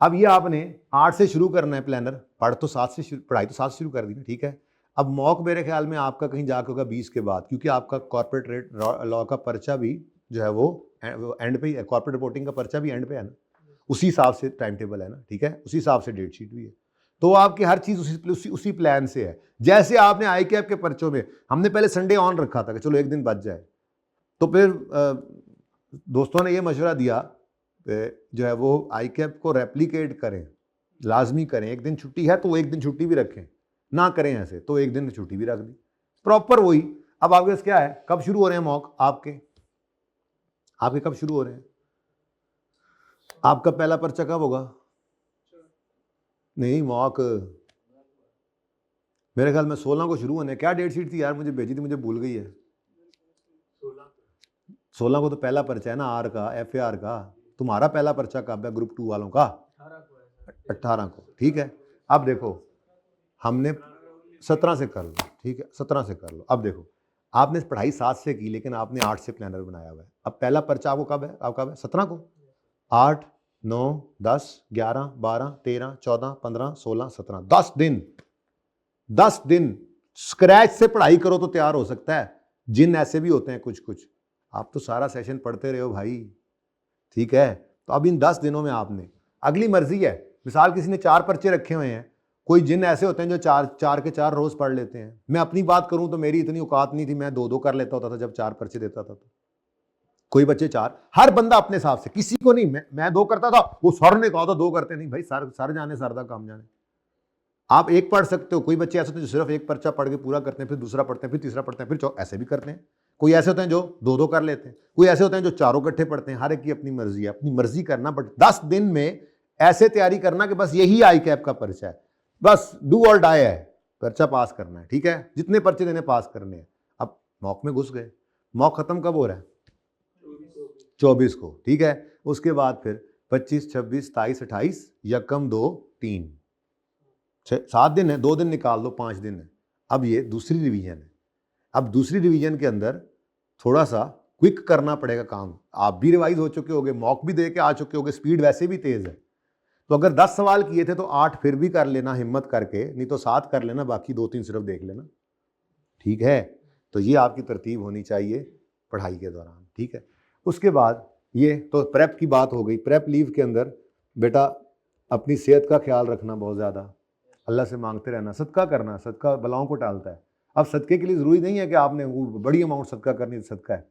अब ये आपने 8 से शुरू करना है प्लानर, पढ़ाई तो 7 से शुरू कर दी ना। ठीक है, अब मॉक मेरे ख्याल में आपका कहीं जाकर होगा 20 के बाद, क्योंकि आपका कॉर्पोरेट रेट लॉ का पर्चा भी जो है वो एंड पे ही है, कॉर्पोरेट रिपोर्टिंग का पर्चा भी एंड पे है ना, उसी हिसाब से टाइम टेबल है ना। ठीक है, उसी हिसाब से डेट शीट भी है, तो आपकी हर चीज़ उसी प्लान से है। जैसे आपने आई कैप के पर्चों में हमने पहले संडे ऑन रखा था कि चलो एक दिन बच जाए, तो फिर दोस्तों ने ये मशवरा दिया जो है वो आई कैप को रेप्लिकेट करें, लाजमी करें। एक दिन छुट्टी है तो वो एक दिन छुट्टी भी रखें, ना करें ऐसे तो एक दिन छुट्टी भी रख दी, प्रॉपर वही। अब आपके पास क्या है, कब शुरू हो रहे हैं मॉक आपके कब शुरू हो रहे हैं? आपका पहला पर्चा कब होगा? नहीं, मॉक मेरे ख्याल में 16 को शुरू होने। क्या डेट शीट थी यार, मुझे भेजी थी, मुझे भूल गई है। 16 को तो पहला पर्चा है ना, आर का, FAR का। तुम्हारा पहला पर्चा कब है ग्रुप 2 वालों का? 18 को। ठीक है, अब देखो हमने 17 से कर लो। ठीक है, 17 से कर लो। अब देखो आपने पढ़ाई 7 से की, लेकिन आपने 8 से प्लानर बनाया हुआ है। अब पहला पर्चा आपको कब है? आपका कब है? 17 को। 8 9 10 11 12 13 14 15 16 17, 10 दिन स्क्रैच से पढ़ाई करो तो तैयार हो सकता है। जिन ऐसे भी होते हैं कुछ, आप तो सारा सेशन पढ़ते रहे हो भाई। ठीक है, तो अब इन 10 दिनों में आपने, अगली मर्जी है, मिसाल किसी ने 4 पर्चे रखे हुए हैं, कोई जिन ऐसे होते हैं जो 4 के 4 रोज पढ़ लेते हैं। मैं अपनी बात करूं तो मेरी इतनी औकात नहीं थी, मैं 2 कर लेता होता था जब 4 पर्चे देता था। तो कोई बच्चे 4, हर बंदा अपने हिसाब से, किसी को नहीं। मैं 2 करता था, वो सर ने कहा था 2 करते नहीं भाई, सर जाने सरदा काम जाने। आप 1 पढ़ सकते हो, कोई बच्चे ऐसे होते हैं जो सिर्फ 1 पर्चा पढ़ के पूरा करते हैं, फिर दूसरा पढ़ते हैं, फिर तीसरा पढ़ते हैं, फिर ऐसे भी करते हैं। कोई ऐसे होते हैं जो 2 कर लेते हैं, कोई ऐसे होते हैं जो 4 इकट्ठे पढ़ते हैं। हर एक की अपनी मर्जी है, अपनी मर्जी करना। बट 10 दिन में ऐसे तैयारी करना कि बस यही आई कैप का पर्चा है, बस डू और डाई है, पर्चा पास करना है। ठीक है, जितने पर्चे देने पास करने हैं। अब मॉक में घुस गए, मॉक खत्म कब हो रहा है? 24 को। ठीक है, उसके बाद फिर 25 26 27 28 यकम 2 3 7 दिन है, 2 दिन निकाल दो, 5 दिन है। अब ये दूसरी रिवीजन है। अब दूसरी रिवीजन के अंदर थोड़ा सा क्विक करना पड़ेगा काम। आप भी रिवाइज हो चुके होगे, मॉक भी दे के आ चुके होगे, स्पीड वैसे भी तेज है। तो अगर 10 सवाल किए थे तो 8 फिर भी कर लेना हिम्मत करके, नहीं तो 7 कर लेना, बाकी 2 3 सिर्फ देख लेना। ठीक है, तो ये आपकी तरतीब होनी चाहिए पढ़ाई के दौरान। ठीक है, उसके बाद ये तो प्रेप की बात हो गई। प्रेप लीव के अंदर बेटा अपनी सेहत का ख्याल रखना, बहुत ज़्यादा अल्लाह से मांगते रहना, सदका करना। सदका बलाओं को टालता है। अब सदके के लिए ज़रूरी नहीं है कि आपने वो बड़ी अमाउंट सदका करनी, सदका है।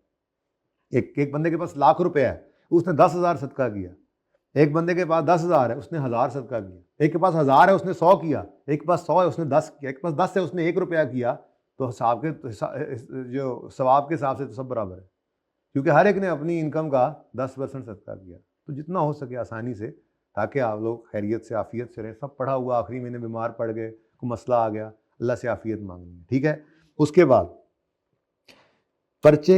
एक बंदे के पास लाख रुपए है, उसने 10,000 सदका किया। एक बंदे के पास 10,000 है, उसने 1000 सदका किया। एक के पास 1000 है, उसने 100 किया। एक के पास 100 है, उसने 10 किया। एक के पास 10 है, उसने 1 रुपया किया। तो जो सवाब के हिसाब से तो सब बराबर है, क्योंकि हर एक ने अपनी इनकम का 10% सदका किया। तो जितना हो सके आसानी से, ताकि आप लोग खैरियत से आफियत से रहें। सब पढ़ा हुआ आखिरी महीने बीमार पड़ गए, को मसला आ गया, अल्लाह से आफियत मांगनी है, ठीक है। उसके बाद पर्चे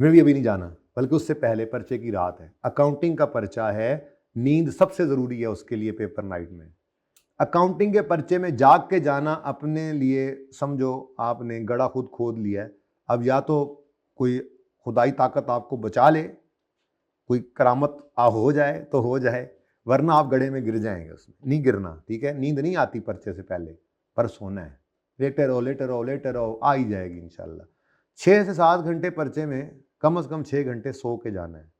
में भी अभी नहीं जाना, बल्कि उससे पहले पर्चे की रात है, अकाउंटिंग का पर्चा है, नींद सबसे ज़रूरी है उसके लिए पेपर नाइट में। अकाउंटिंग के पर्चे में जाग के जाना अपने लिए समझो आपने गड़ा खुद खोद लिया है। अब या तो कोई खुदाई ताकत आपको बचा ले, कोई करामत हो जाए तो हो जाए, वरना आप गड्ढे में गिर जाएंगे, उसमें नहीं गिरना, ठीक है। नींद नहीं आती पर्चे से पहले, पर सोना है, लेटे रहो लेटे रहो लेटे रहो, आ ही जाएगी इंशाल्लाह। 6 से 7 घंटे पर्चे में कम से कम 6 घंटे सो के जाना है।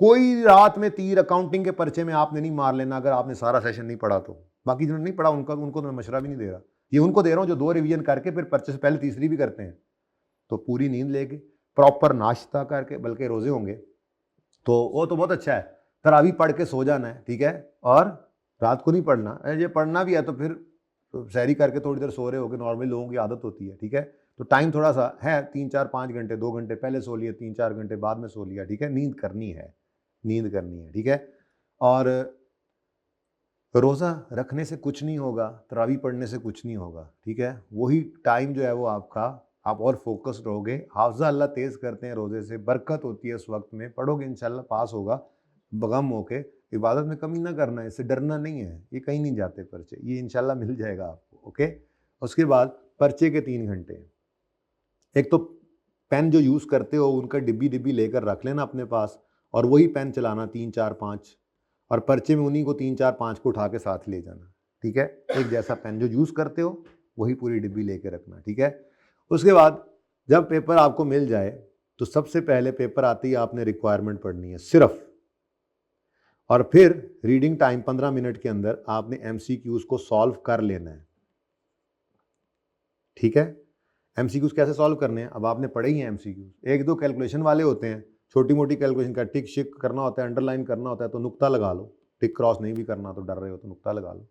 कोई रात में तीर अकाउंटिंग के पर्चे में आपने नहीं मार लेना अगर आपने सारा सेशन नहीं पढ़ा तो। बाकी जिन्होंने नहीं पढ़ा उनको तो मैं मशवरा भी नहीं दे रहा, ये उनको दे रहा हूँ जो 2 रिवीजन करके फिर पर्चे से पहले तीसरी भी करते हैं। तो पूरी नींद लेके प्रॉपर नाश्ता करके, बल्कि रोजे होंगे तो वो तो बहुत अच्छा है, तरावी पढ़ के सो जाना है, ठीक है। और रात को नहीं पढ़ना, ये पढ़ना भी है तो फिर सहरी करके थोड़ी देर सो रहे होगे, नॉर्मली लोगों की आदत होती है, ठीक है। तो टाइम थोड़ा सा है, 3-4-5 घंटे, 2 घंटे पहले सो लिया, 3-4 घंटे बाद में सो लिया, ठीक है। नींद करनी है, नींद करनी है, ठीक है। और रोज़ा रखने से कुछ नहीं होगा, तरावी पढ़ने से कुछ नहीं होगा, ठीक है। वही टाइम जो है वो आपका, आप और फोकस्ड रहोगे, हाफजा अल्लाह तेज़ करते हैं रोज़े से, बरकत होती है उस वक्त में, पढ़ोगे इंशाल्लाह पास होगा बगम होके। इबादत में कमी ना करना है, इससे डरना नहीं है, ये कहीं नहीं जाते पर्चे, ये इंशाल्लाह मिल जाएगा आपको, ओके। उसके बाद पर्चे के 3 घंटे, एक तो पेन जो यूज़ करते हो उनका डिब्बी लेकर रख लेना अपने पास, और वही पेन चलाना 3-4-5, और पर्चे में उन्हीं को 3-4-5 को उठा के साथ ले जाना, ठीक है। एक जैसा पेन जो यूज़ करते हो वही पूरी डिब्बी लेके रखना, ठीक है। उसके बाद जब पेपर आपको मिल जाए तो सबसे पहले पेपर आते ही आपने रिक्वायरमेंट पढ़नी है सिर्फ, और फिर रीडिंग टाइम 15 मिनट के अंदर आपने एमसीक्यूज को सॉल्व कर लेना है, ठीक है। एमसीक्यूज कैसे सॉल्व करने हैं, अब आपने पढ़े ही हैं एमसीक्यूज, 1-2 कैलकुलेशन वाले होते हैं, छोटी मोटी कैलकुलेशन का टिक शिक करना होता है, अंडरलाइन करना होता है तो नुक्ता लगा लो, टिक क्रॉस नहीं भी करना तो डर रहे हो तो नुक्ता लगा लो।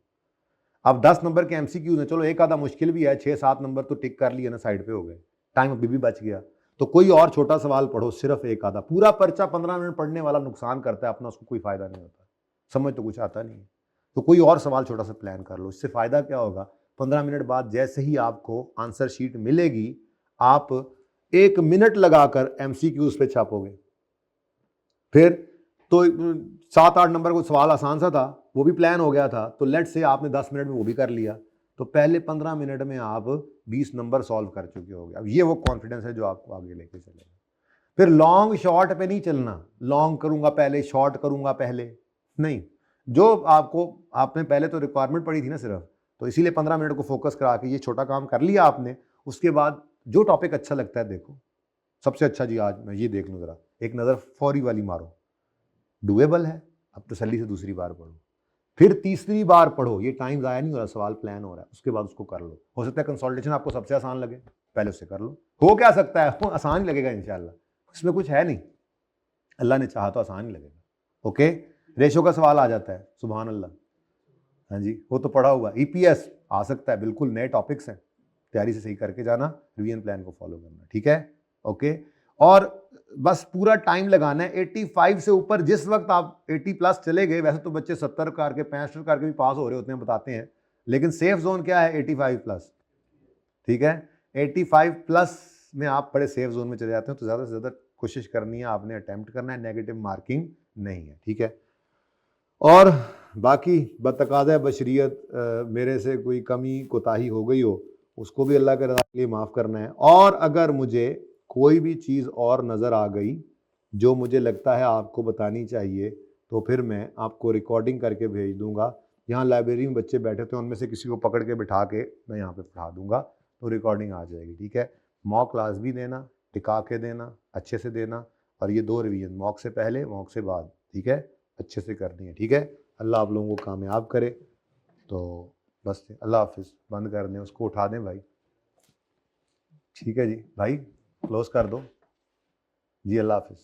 अब 10 नंबर के एमसीक्यूज हैं, चलो एक आधा मुश्किल भी है, 6-7 नंबर तो टिक कर लिए ना, साइड पे हो गए, टाइम अभी भी बच गया, तो कोई और छोटा सवाल पढ़ो, सिर्फ एक आधा। पूरा पर्चा 15 मिनट पढ़ने वाला नुकसान करता है अपना, उसको कोई फायदा नहीं होता, समझ तो कुछ आता नहीं है। तो कोई और सवाल छोटा सा प्लान कर लो, इससे फायदा क्या होगा, 15 मिनट बाद जैसे ही आपको आंसर शीट मिलेगी, आप 1 मिनट लगाकर एमसीक्यूज पे छापोगे। फिर तो 7-8 नंबर को सवाल आसान सा था, वो भी प्लान हो गया था, तो लेट से आपने 10 मिनट में वो भी कर लिया, तो पहले 15 मिनट में आप 20 नंबर सॉल्व कर चुके होगे। अब ये वो कॉन्फिडेंस है जो आपको आगे लेके चलेगा। फिर लॉन्ग शॉर्ट पे नहीं चलना, लॉन्ग करूंगा पहले शॉर्ट करूंगा पहले, नहीं। जो आपने पहले तो रिक्वायरमेंट पड़ी थी ना सिर्फ, तो इसीलिए 15 मिनट को फोकस करा के ये छोटा काम कर लिया आपने। उसके बाद जो टॉपिक अच्छा लगता है देखो, सबसे अच्छा जी आज मैं ये देख लूँ, जरा एक नज़र फौरी वाली मारो, डुएबल है, अब तसल्ली से दूसरी बार पढ़ो, फिर तीसरी बार पढ़ो, ये टाइम ज़ाया नहीं हो रहा, सवाल प्लान हो रहा है, उसके बाद उसको कर लो। हो सकता है कंसल्टेशन आपको सबसे आसान लगे, पहले उससे कर लो, हो क्या सकता है वो आसान ही लगेगा इंशाल्लाह, उसमें कुछ है नहीं, अल्लाह ने चाहा तो आसान ही लगेगा, ओके। रेशो का सवाल आ जाता है, सुभान अल्लाह, हाँ जी, वो तो पढ़ा हुआ। ईपीएस आ सकता है, बिल्कुल नए टॉपिक्स हैं, तैयारी से सही करके जाना, रिवीजन प्लान को फॉलो करना, ठीक है, ओके। और बस पूरा टाइम लगाना है, 85 से ऊपर, जिस वक्त आप 80 प्लस चले गए, वैसे तो बच्चे 70 करके 65 करके भी पास हो रहे होते हैं, बताते हैं, लेकिन सेफ जोन क्या है 85 प्लस, ठीक है। 85 प्लस में आप बड़े सेफ जोन में चले जाते हैं, तो ज़्यादा से ज़्यादा कोशिश करनी है, आपने अटैम्प्ट करना है, नेगेटिव मार्किंग नहीं है, ठीक है। और बाकी बतकाज़ा बशरियत मेरे से कोई कमी कोताही हो गई हो, उसको भी अल्लाह के रज़ा के लिए माफ़ करना है। और अगर मुझे कोई भी चीज़ और नज़र आ गई जो मुझे लगता है आपको बतानी चाहिए, तो फिर मैं आपको रिकॉर्डिंग करके भेज दूंगा। यहाँ लाइब्रेरी में बच्चे बैठे थे, उनमें से किसी को पकड़ के बिठा के मैं यहाँ पे पढ़ा दूंगा, तो रिकॉर्डिंग आ जाएगी, ठीक है। मॉक क्लास भी देना, टिका के देना, अच्छे से देना, और ये 2 रिवीजन, मॉक से पहले मॉक से बाद, ठीक है, अच्छे से करनी है, ठीक है। अल्लाह आप लोगों को कामयाब करे। तो बस अल्लाह हाफिज़, बंद कर दें, उसको उठा दें भाई, ठीक है जी भाई, क्लोज कर दो जी, अल्लाह हाफिज़।